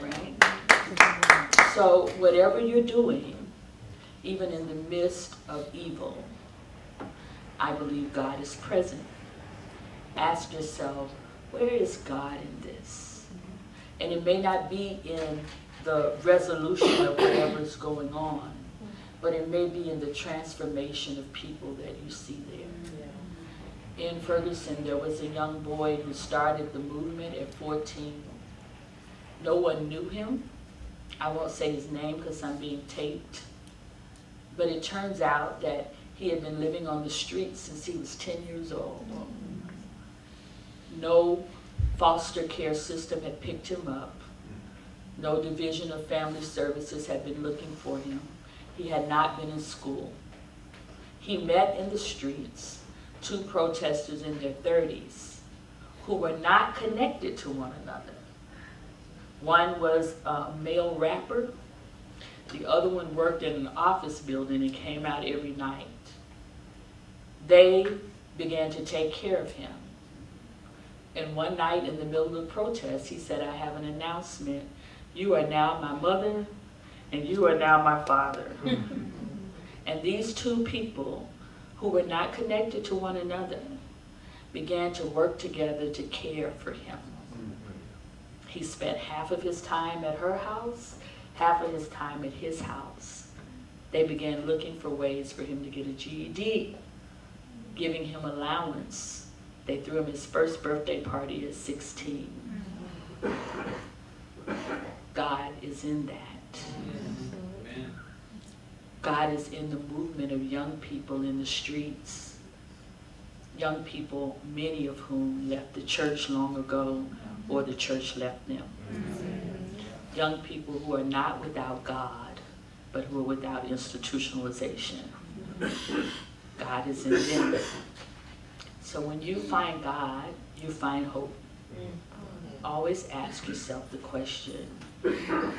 Right? So whatever you're doing, even in the midst of evil, I believe God is present. Ask yourself, where is God in this? And it may not be in the resolution of whatever's going on, but it may be in the transformation of people that you see there. In Ferguson, there was a young boy who started the movement at 14. No one knew him. I won't say his name because I'm being taped. But it turns out that he had been living on the streets since he was 10 years old. No foster care system had picked him up. No division of family services had been looking for him. He had not been in school. He met in the streets two protesters in their 30s who were not connected to one another. One was a male rapper. The other one worked in an office building and came out every night. They began to take care of him. And one night in the middle of the protest, he said, I have an announcement. You are now my mother, and you are now my father. And these two people who were not connected to one another began to work together to care for him. He spent half of his time at her house, half of his time at his house. They began looking for ways for him to get a GED, giving him allowance. They threw him his first birthday party at 16. God is in that. God is in the movement of young people in the streets. Young people, many of whom left the church long ago, or the church left them. Young people who are not without God, but who are without institutionalization. God is in them. So when you find God, you find hope. Always ask yourself the question,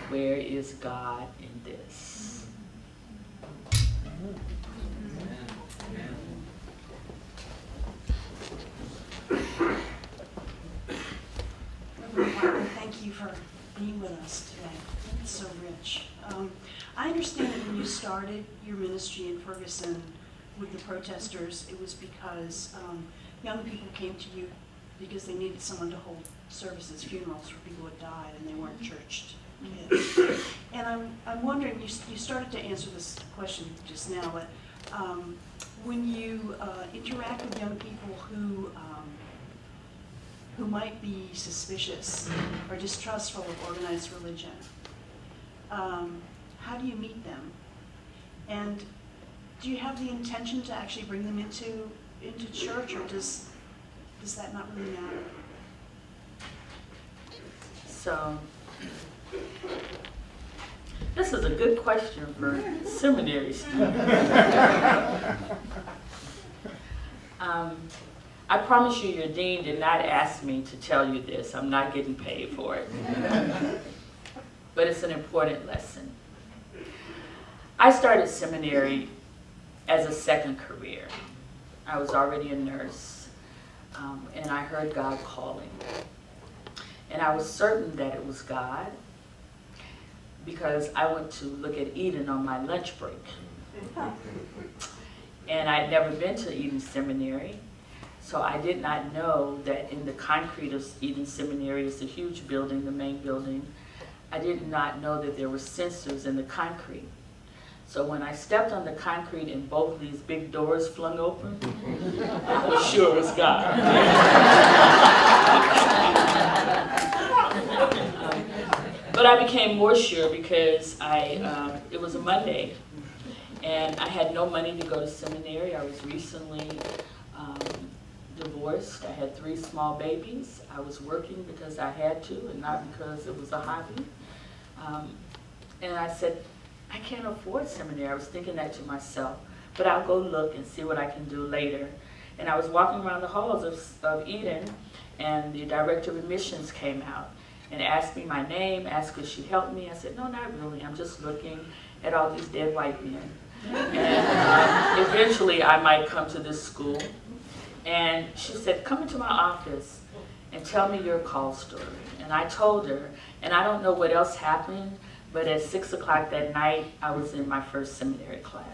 where is God in this? Thank you for being with us today. It's so rich. I understand that when you started your ministry in Ferguson with the protesters, it was because young people came to you because they needed someone to hold services, funerals for people who had died, and they weren't churched kids. And I'm wondering, you started to answer this question just now, but when you interact with young people who might be suspicious or distrustful of organized religion, how do you meet them? And do you have the intention to actually bring them into church, or does that not really matter? So, this is a good question for seminary students. I promise you, your dean did not ask me to tell you this. I'm not getting paid for it. But it's an important lesson. I started seminary as a second career. I was already a nurse, and I heard God calling. And I was certain that it was God because I went to look at Eden on my lunch break. And I'd never been to Eden Seminary. So I did not know that in the concrete of Eden Seminary is a huge building, the main building. I did not know that there were sensors in the concrete. So when I stepped on the concrete and both of these big doors flung open, I was sure it was God. But I became more sure because it was a Monday and I had no money to go to seminary. I was recently divorced. I had 3 small babies. I was working because I had to and not because it was a hobby. And I said, I can't afford seminary. I was thinking that to myself, but I'll go look and see what I can do later. And I was walking around the halls of Eden, and the director of admissions came out and asked me my name, asked if she'd help me. I said, no, not really. I'm just looking at all these dead white men. And eventually I might come to this school. And she said, come into my office and tell me your call story. And I told her, and I don't know what else happened, but at 6 o'clock that night, I was in my first seminary class.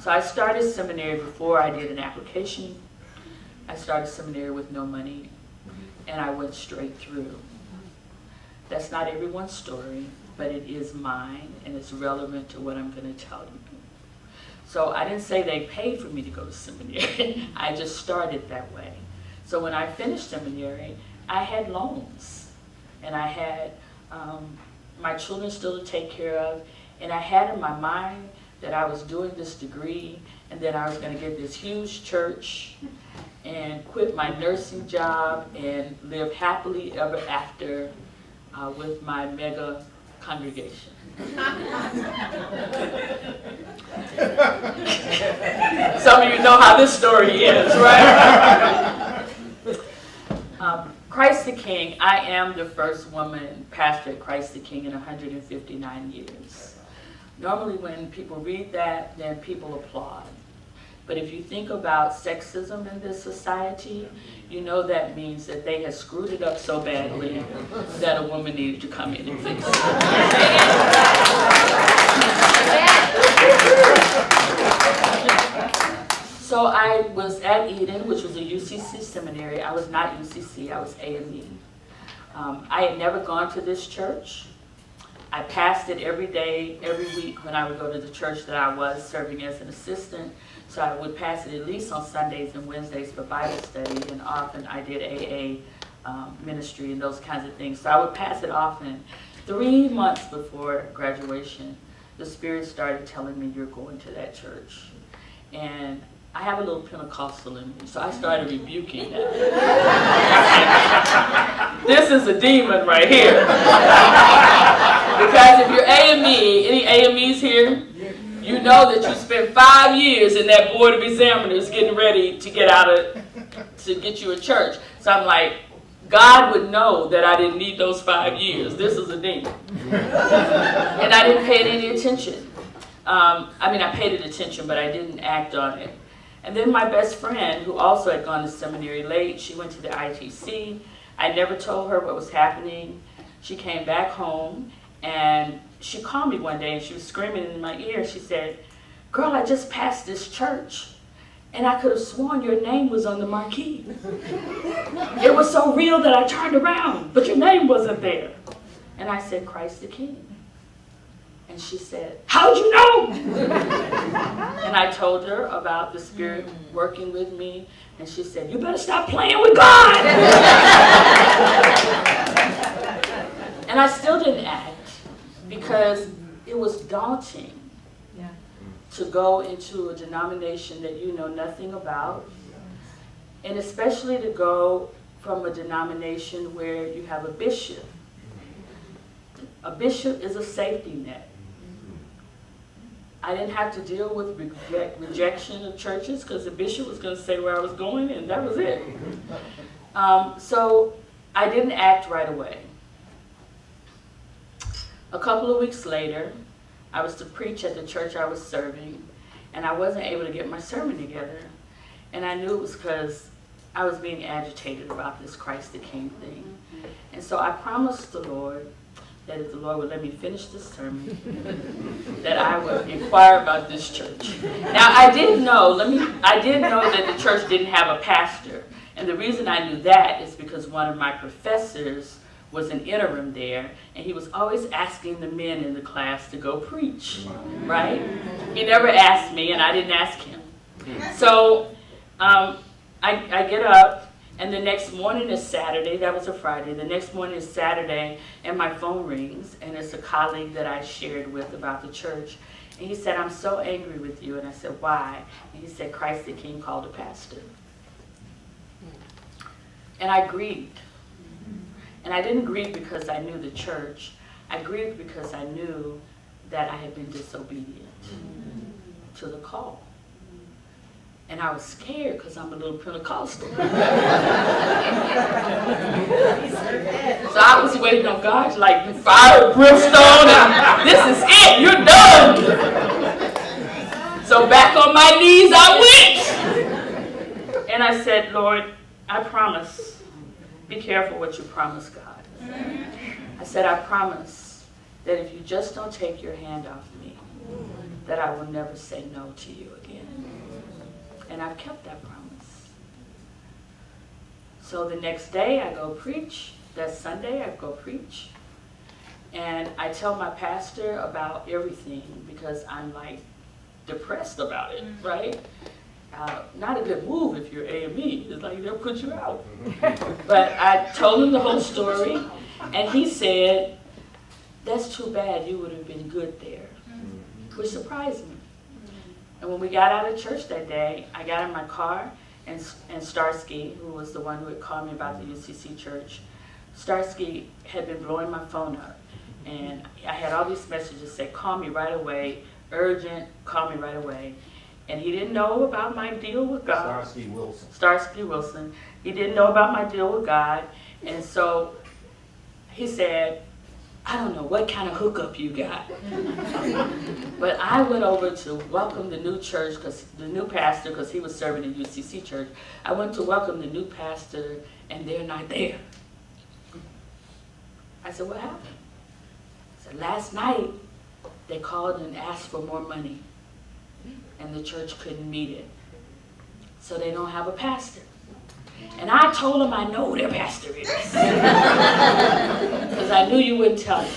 So I started seminary before I did an application. I started seminary with no money, and I went straight through. That's not everyone's story, but it is mine, and it's relevant to what I'm going to tell you. So I didn't say they paid for me to go to seminary. I just started that way. So when I finished seminary, I had loans, and I had my children still to take care of, and I had in my mind that I was doing this degree, and then I was going to get this huge church and quit my nursing job and live happily ever after with my mega congregation. Some of you know how this story is, right? Christ the King, I am the first woman pastor at Christ the King in 159 years. Normally when people read that, then people applaud. But if you think about sexism in this society, you know that means that they have screwed it up so badly that a woman needed to come in and fix it. So I was at Eden, which was a UCC seminary. I was not UCC, I was AME. I had never gone to this church. I passed it every day, every week when I would go to the church that I was serving as an assistant. So I would pass it at least on Sundays and Wednesdays for Bible study, and often I did AA ministry and those kinds of things. So I would pass it often. 3 months before graduation, the Spirit started telling me, you're going to that church. And I have a little Pentecostal in me, so I started rebuking that. This is a demon right here. Because if you're AME, any AMEs here? You know that you spent 5 years in that board of examiners getting ready to get you a church. So I'm like, God would know that I didn't need those 5 years. This is a demon. And I didn't pay it any attention. I paid it attention, but I didn't act on it. And then my best friend, who also had gone to seminary late, she went to the ITC. I never told her what was happening. She came back home, and she called me one day, and she was screaming in my ear. She said, girl, I just passed this church, and I could have sworn your name was on the marquee. It was so real that I turned around, but your name wasn't there. And I said, Christ the King. And she said, how'd you know? And I told her about the Spirit working with me, and she said, you better stop playing with God. And I still didn't act because it was daunting to go into a denomination that you know nothing about, and especially to go from a denomination where you have a bishop. A bishop is a safety net. I didn't have to deal with rejection of churches because the bishop was going to say where I was going, and that was it. So I didn't act right away. A couple of weeks later, I was to preach at the church I was serving, and I wasn't able to get my sermon together. And I knew it was because I was being agitated about this Christ the King thing. And so I promised the Lord that if the Lord would let me finish this sermon, that I would inquire about this church. Now, I did know that the church didn't have a pastor. And the reason I knew that is because one of my professors was an interim there, and he was always asking the men in the class to go preach, right? He never asked me, and I didn't ask him. So I get up, and the next morning is Saturday. That was a Friday. The next morning is Saturday, and my phone rings, and it's a colleague that I shared with about the church. And he said, I'm so angry with you. And I said, why? And he said, Christ the King called a pastor. And I grieved. And I didn't grieve because I knew the church. I grieved because I knew that I had been disobedient to the call. And I was scared because I'm a little Pentecostal. So I was waiting on God, like fire, brimstone, and this is it, you're done. So back on my knees I went. And I said, Lord, I promise, be careful what you promise, God. I said, I promise that if you just don't take your hand off me, that I will never say no to you again. And I've kept that promise. So the next day I go preach. That Sunday I go preach. And I tell my pastor about everything because I'm like depressed about it, right? Not a good move if you're AME. It's like they'll put you out. But I told him the whole story, and he said, that's too bad, you would have been good there, which surprised me. And when we got out of church that day, I got in my car, and Starsky, who was the one who had called me about the UCC church, Starsky had been blowing my phone up. And I had all these messages say, call me right away, urgent, call me right away. And he didn't know about my deal with God. Starsky Wilson. He didn't know about my deal with God. And so he said, I don't know what kind of hookup you got. But I went over to welcome the new church, the new pastor, because he was serving in UCC church. I went to welcome the new pastor, and they're not there. I said, what happened? I said, last night, they called and asked for more money, and the church couldn't meet it. So they don't have a pastor. And I told them I know who their pastor is. Because I knew you wouldn't tell me.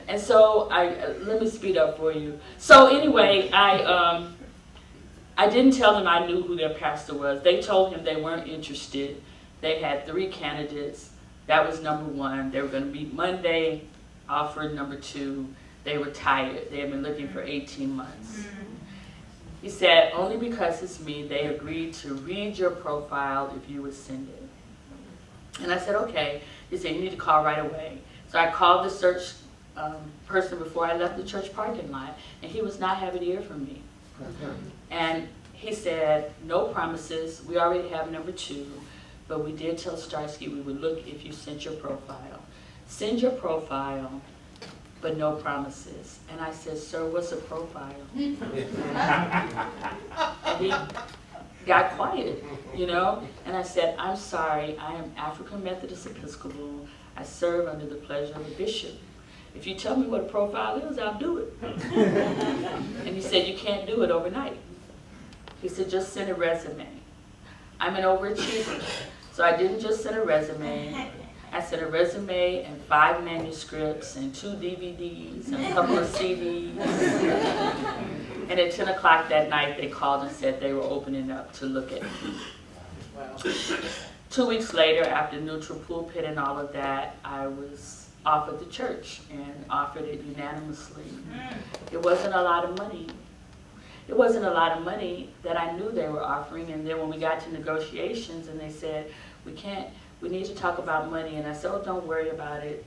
And so, let me speed up for you. So anyway, I didn't tell them I knew who their pastor was. They told him they weren't interested. They had 3 candidates. That was number 1. They were going to meet Monday, offered number 2. They were tired. They had been looking for 18 months. He said, only because it's me, they agreed to read your profile if you would send it. And I said, okay. He said, you need to call right away. So I called the search person before I left the church parking lot, and he was not having to hear from me. And he said, no promises. We already have number 2, but we did tell Starsky we would look if you sent your profile. Send your profile, but no promises. And I said, sir, what's a profile? And he got quiet, you know? And I said, I'm sorry, I am African Methodist Episcopal. I serve under the pleasure of a bishop. If you tell me what a profile is, I'll do it. And he said, you can't do it overnight. He said, just send a resume. I'm an overachiever, so I didn't just send a resume. I sent a resume and 5 manuscripts and 2 DVDs and a couple of CDs. And at 10 o'clock that night, they called and said they were opening up to look at me. Wow. 2 weeks later, after neutral pulpit and all of that, I was offered the church and offered it unanimously. It wasn't a lot of money. It wasn't a lot of money that I knew they were offering. And then when we got to negotiations and they said, we need to talk about money. And I said, oh, don't worry about it.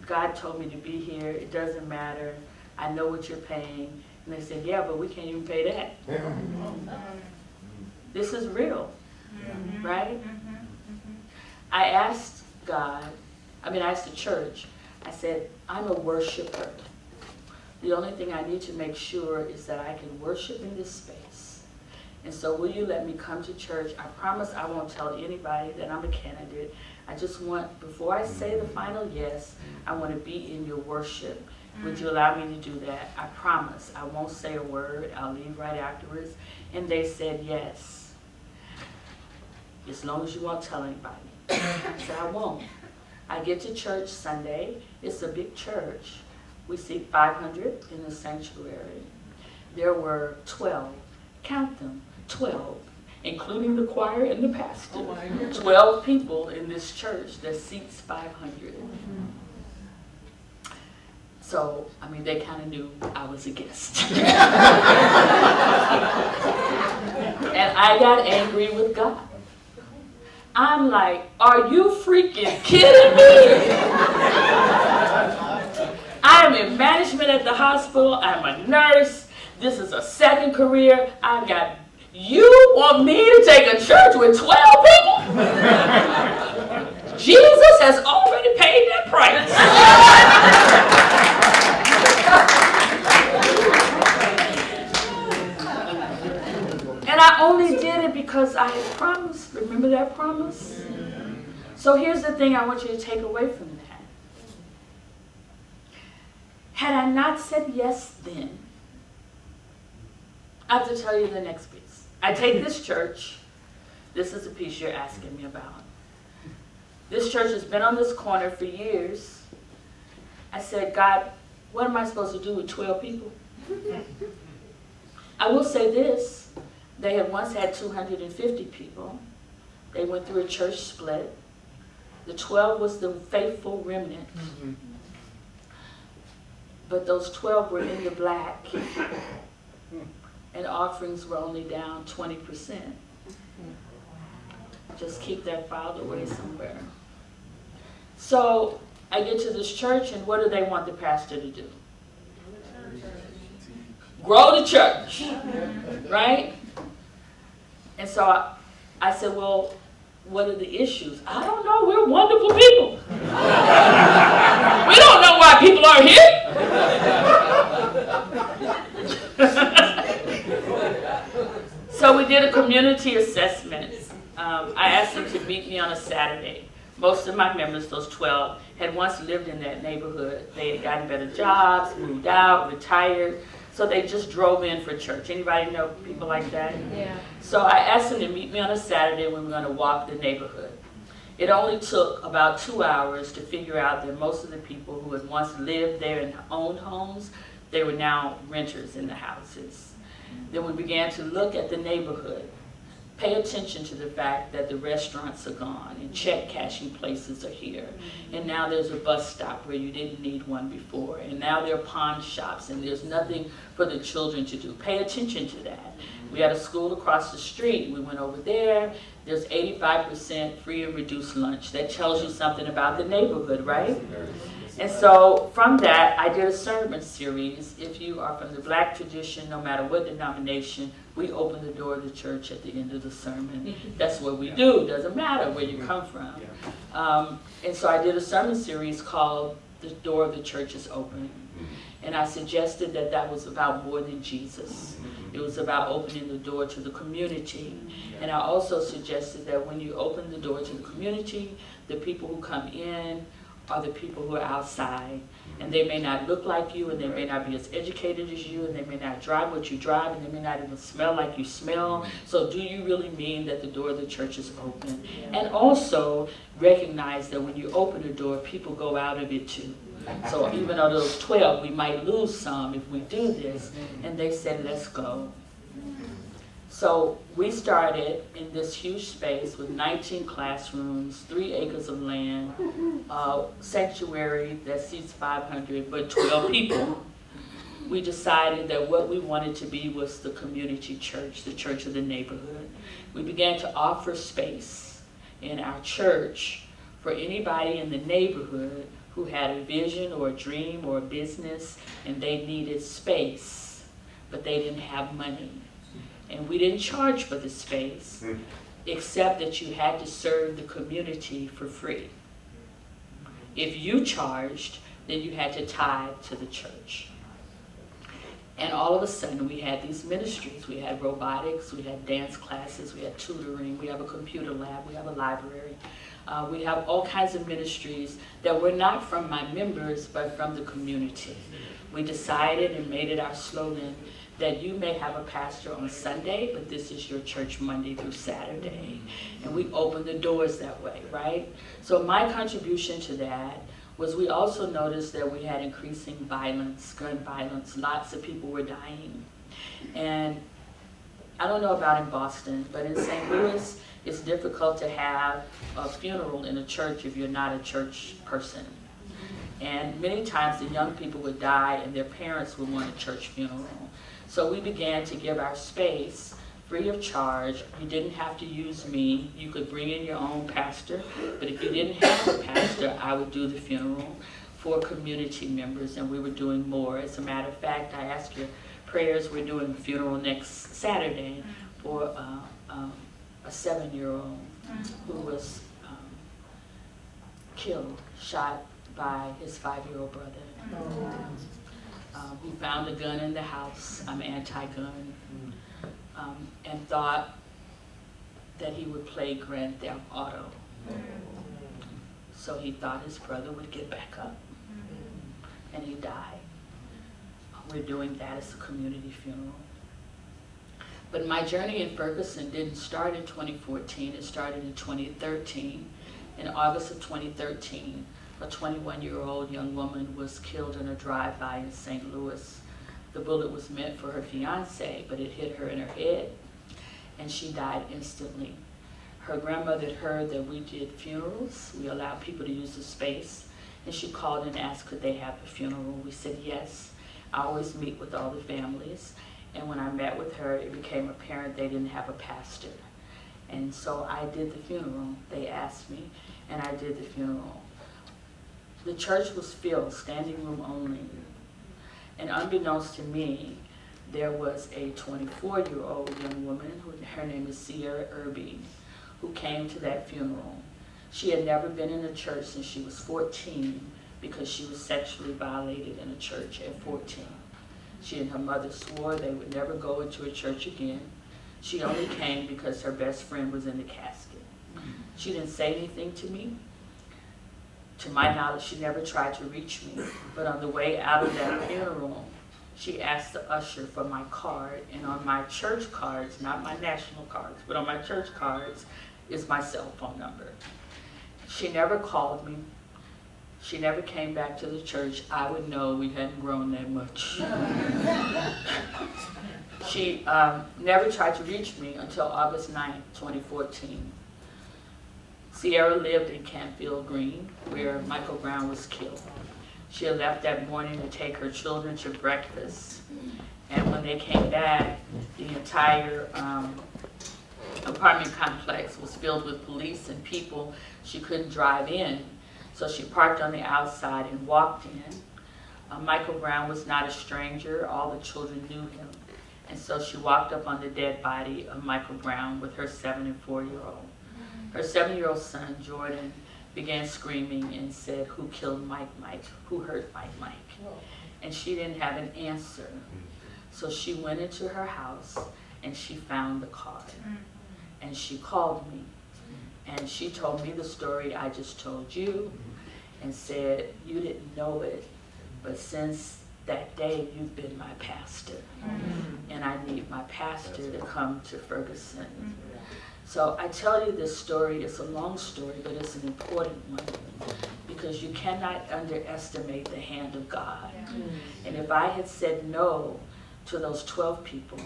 God told me to be here. It doesn't matter. I know what you're paying. And they said, yeah, but we can't even pay that. This is real, right? I asked I asked the church, I said, I'm a worshiper. The only thing I need to make sure is that I can worship in this space. And so will you let me come to church? I promise I won't tell anybody that I'm a candidate. I just want, before I say the final yes, I want to be in your worship. Would you allow me to do that? I promise. I won't say a word. I'll leave right afterwards. And they said yes. As long as you won't tell anybody. I said, I won't. I get to church Sunday. It's a big church. We seat 500 in the sanctuary. There were 12. Count them. 12, including the choir and the pastor. 12 people in this church that seats 500. So, they kind of knew I was a guest. And I got angry with God. I'm like, are you freaking kidding me? I'm in management at the hospital. I'm a nurse. This is a second career. You want me to take a church with 12 people? Jesus has already paid that price. God had promised. Remember that promise? So here's the thing I want you to take away from that. Had I not said yes then, I have to tell you the next piece. I take this church. This is the piece you're asking me about. This church has been on this corner for years. I said, God, what am I supposed to do with 12 people? I will say this. They had once had 250 people. They went through a church split. The 12 was the faithful remnant. But those 12 were in the black. And offerings were only down 20%. Just keep that filed away somewhere. So I get to this church, and what do they want the pastor to do? Grow the church, right? And so I said, well, what are the issues? I don't know. We're wonderful people. We don't know why people aren't here. So we did a community assessment. I asked them to meet me on a Saturday. Most of my members, those 12, had once lived in that neighborhood. They had gotten better jobs, moved out, retired. So they just drove in for church. Anybody know people like that? Yeah. So I asked them to meet me on a Saturday when we were going to walk the neighborhood. It only took about 2 hours to figure out that most of the people who had once lived there and owned homes, they were now renters in the houses. Then we began to look at the neighborhood. Pay attention to the fact that the restaurants are gone and check cashing places are here. And now there's a bus stop where you didn't need one before. And now there are pawn shops and there's nothing for the children to do. Pay attention to that. We had a school across the street. We went over there. There's 85% free and reduced lunch. That tells you something about the neighborhood, right? And so from that, I did a sermon series. If you are from the black tradition, no matter what denomination, we open the door of the church at the end of the sermon. That's what we do. Doesn't matter where you come from. And so I did a sermon series called The Door of the Church is Open. And I suggested that that was about more than Jesus. It was about opening the door to the community. And I also suggested that when you open the door to the community, the people who come in are the people who are outside. And they may not look like you, and they may not be as educated as you, and they may not drive what you drive, and they may not even smell like you smell. So do you really mean that the door of the church is open? And also recognize that when you open the door, people go out of it too. So even though those 12, we might lose some if we do this. And they said, let's go. So we started in this huge space with 19 classrooms, 3 acres of land, sanctuary that seats 500, but 12 people. We decided that what we wanted to be was the community church, the church of the neighborhood. We began to offer space in our church for anybody in the neighborhood who had a vision or a dream or a business, and they needed space, but they didn't have money. And we didn't charge for the space, except that you had to serve the community for free. If you charged, then you had to tithe to the church. And all of a sudden, we had these ministries. We had robotics, we had dance classes, we had tutoring, we have a computer lab, we have a library. We have all kinds of ministries that were not from my members, but from the community. We decided and made it our slogan that you may have a pastor on Sunday, but this is your church Monday through Saturday. And we opened the doors that way, right? So my contribution to that was we also noticed that we had increasing violence, gun violence. Lots of people were dying. And I don't know about in Boston, but in St. Louis, it's difficult to have a funeral in a church if you're not a church person. And many times the young people would die and their parents would want a church funeral. So we began to give our space free of charge. You didn't have to use me. You could bring in your own pastor. But if you didn't have a pastor, I would do the funeral for community members, and we were doing more. As a matter of fact, I asked your prayers. We're doing a funeral next Saturday for a 7-year-old who was killed, shot by his 5-year-old brother. Who found a gun in the house. I'm anti-gun. And thought that he would play Grand Theft Auto. So he thought his brother would get back up, and he died. We're doing that as a community funeral. But my journey in Ferguson didn't start in 2014, it started in 2013. In August of 2013, a 21-year-old young woman was killed in a drive-by in St. Louis. The bullet was meant for her fiance, but it hit her in her head, and she died instantly. Her grandmother had heard that we did funerals. We allowed people to use the space, and she called and asked could they have the funeral. We said yes. I always meet with all the families, and when I met with her, it became apparent they didn't have a pastor. And so I did the funeral. They asked me, and I did the funeral. The church was filled, standing room only. And unbeknownst to me, there was a 24-year-old young woman, her name is Sierra Irby, who came to that funeral. She had never been in a church since she was 14 because she was sexually violated in a church at 14. She and her mother swore they would never go into a church again. She only came because her best friend was in the casket. She didn't say anything to me. To my knowledge, she never tried to reach me. But on the way out of that funeral, she asked the usher for my card. And on my church cards, not my national cards, but on my church cards is my cell phone number. She never called me. She never came back to the church. I would know we hadn't grown that much. She never tried to reach me until August 9th, 2014. Sierra lived in Campfield Green, where Michael Brown was killed. She had left that morning to take her children to breakfast. And when they came back, the entire apartment complex was filled with police and people. She couldn't drive in, so she parked on the outside and walked in. Michael Brown was not a stranger. All the children knew him. And so she walked up on the dead body of Michael Brown with her 7- and 4-year-old. Her 7-year-old son, Jordan, began screaming and said, "Who killed Mike? Who hurt Mike?" And she didn't have an answer. So she went into her house and she found the card. And she called me. And she told me the story I just told you and said, "You didn't know it, but since that day you've been my pastor. And I need my pastor to come to Ferguson." So I tell you this story, it's a long story, but it's an important one because you cannot underestimate the hand of God. And if I had said no to those 12 people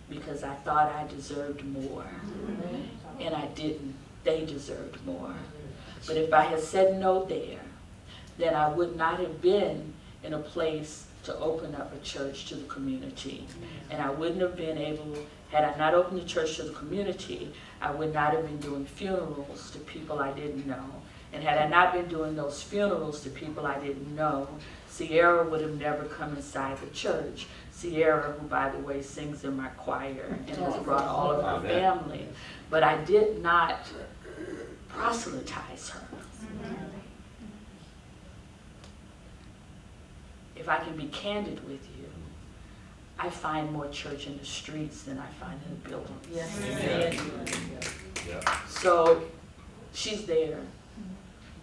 because I thought I deserved more, and I didn't, they deserved more. But if I had said no there, then I would not have been in a place to open up a church to the community. And I wouldn't have been able, had I not opened the church to the community, I would not have been doing funerals to people I didn't know. And had I not been doing those funerals to people I didn't know, Sierra would have never come inside the church. Sierra, who by the way sings in my choir and has brought all of her family, but I did not proselytize her. If I can be candid with you, I find more church in the streets than I find in the buildings. So she's there,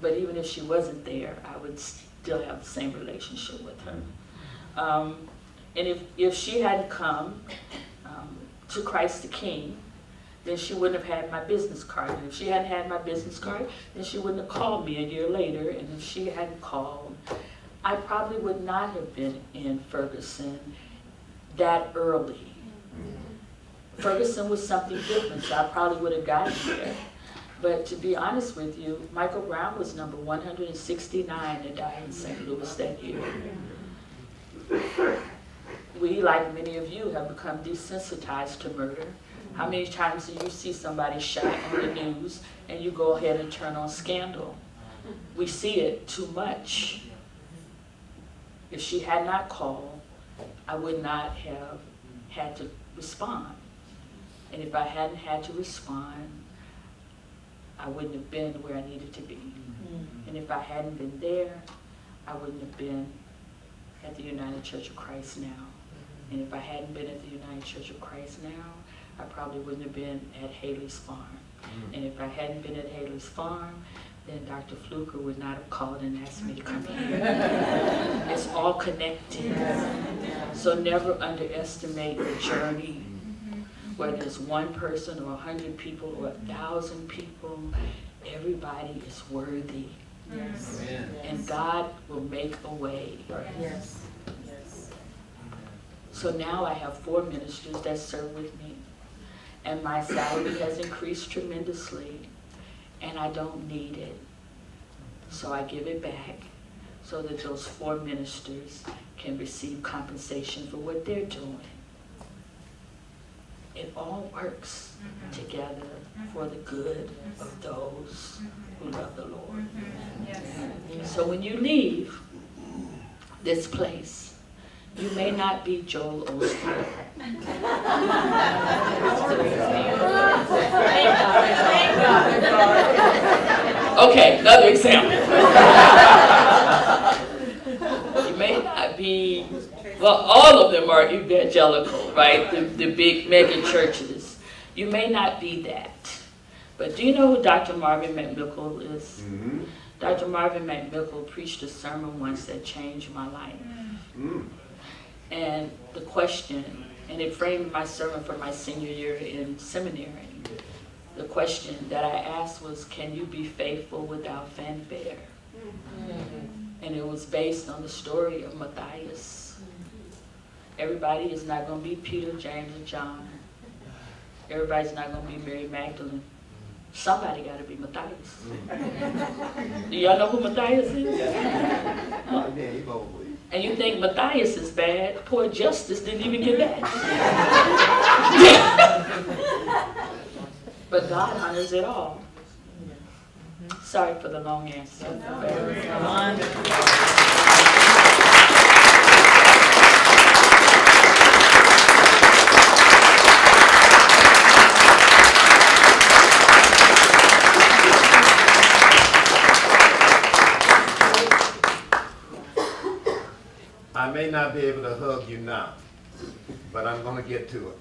but even if she wasn't there, I would still have the same relationship with her. And if she hadn't come to Christ the King, then she wouldn't have had my business card. And if she hadn't had my business card, then she wouldn't have called me a year later. And if she hadn't called, I probably would not have been in Ferguson that early. Ferguson was something different, so I probably would have gotten there. But to be honest with you, Michael Brown was number 169 that died in St. Louis that year. We, like many of you, have become desensitized to murder. How many times do you see somebody shot on the news and you go ahead and turn on Scandal? We see it too much. If she had not called, I would not have had to respond. And if I hadn't had to respond, I wouldn't have been where I needed to be. And if I hadn't been there, I wouldn't have been at the United Church of Christ now. And if I hadn't been at the United Church of Christ now, I probably wouldn't have been at Haley's Farm. And if I hadn't been at Haley's Farm, then Dr. Fluker would not have called and asked me to come here. It's all connected. So never underestimate the journey, whether it's one person or 100 people or 1,000 people, everybody is worthy. Yes. And God will make a way. Yes. Yes. So now I have 4 ministers that serve with me. And my salary has increased tremendously. And I don't need it. So I give it back so that those 4 ministers can receive compensation for what they're doing. It all works together for the good of those who love the Lord. So when you leave this place, you may not be Joel Osteen. Okay, another example. You may not be, well, all of them are evangelical, right? The big mega churches. You may not be that. But do you know who Dr. Marvin McMichael is? Mm-hmm. Dr. Marvin McMichael preached a sermon once that changed my life. And the question, and it framed my sermon for my senior year in seminary. The question that I asked was, can you be faithful without fanfare? And it was based on the story of Matthias. Everybody is not going to be Peter, James, and John. Everybody's not going to be Mary Magdalene. Somebody got to be Matthias. Do y'all know who Matthias is? And you think Matthias is bad? Poor Justice didn't even get that. But God honors it all. Sorry for the long answer. Come on. I may not be able to hug you now, but I'm going to get to it.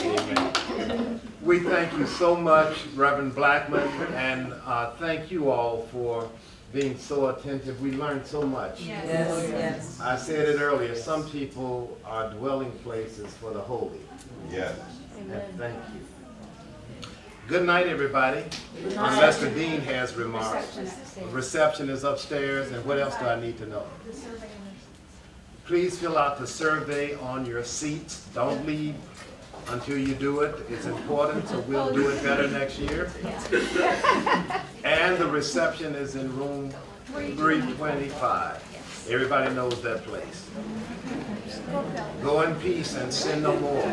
Amen. We thank you so much, Reverend Blackmon, and thank you all for being so attentive. We learned so much. Yes. Yes. I said it earlier, some people are dwelling places for the holy. Yes. And thank you. Good night, everybody. Unless the dean has remarks. Reception is upstairs, and what else do I need to know? Please fill out the survey on your seats. Don't leave until you do it. It's important, so we'll do it better next year. And the reception is in room 325. Everybody knows that place. Go in peace and sin no more.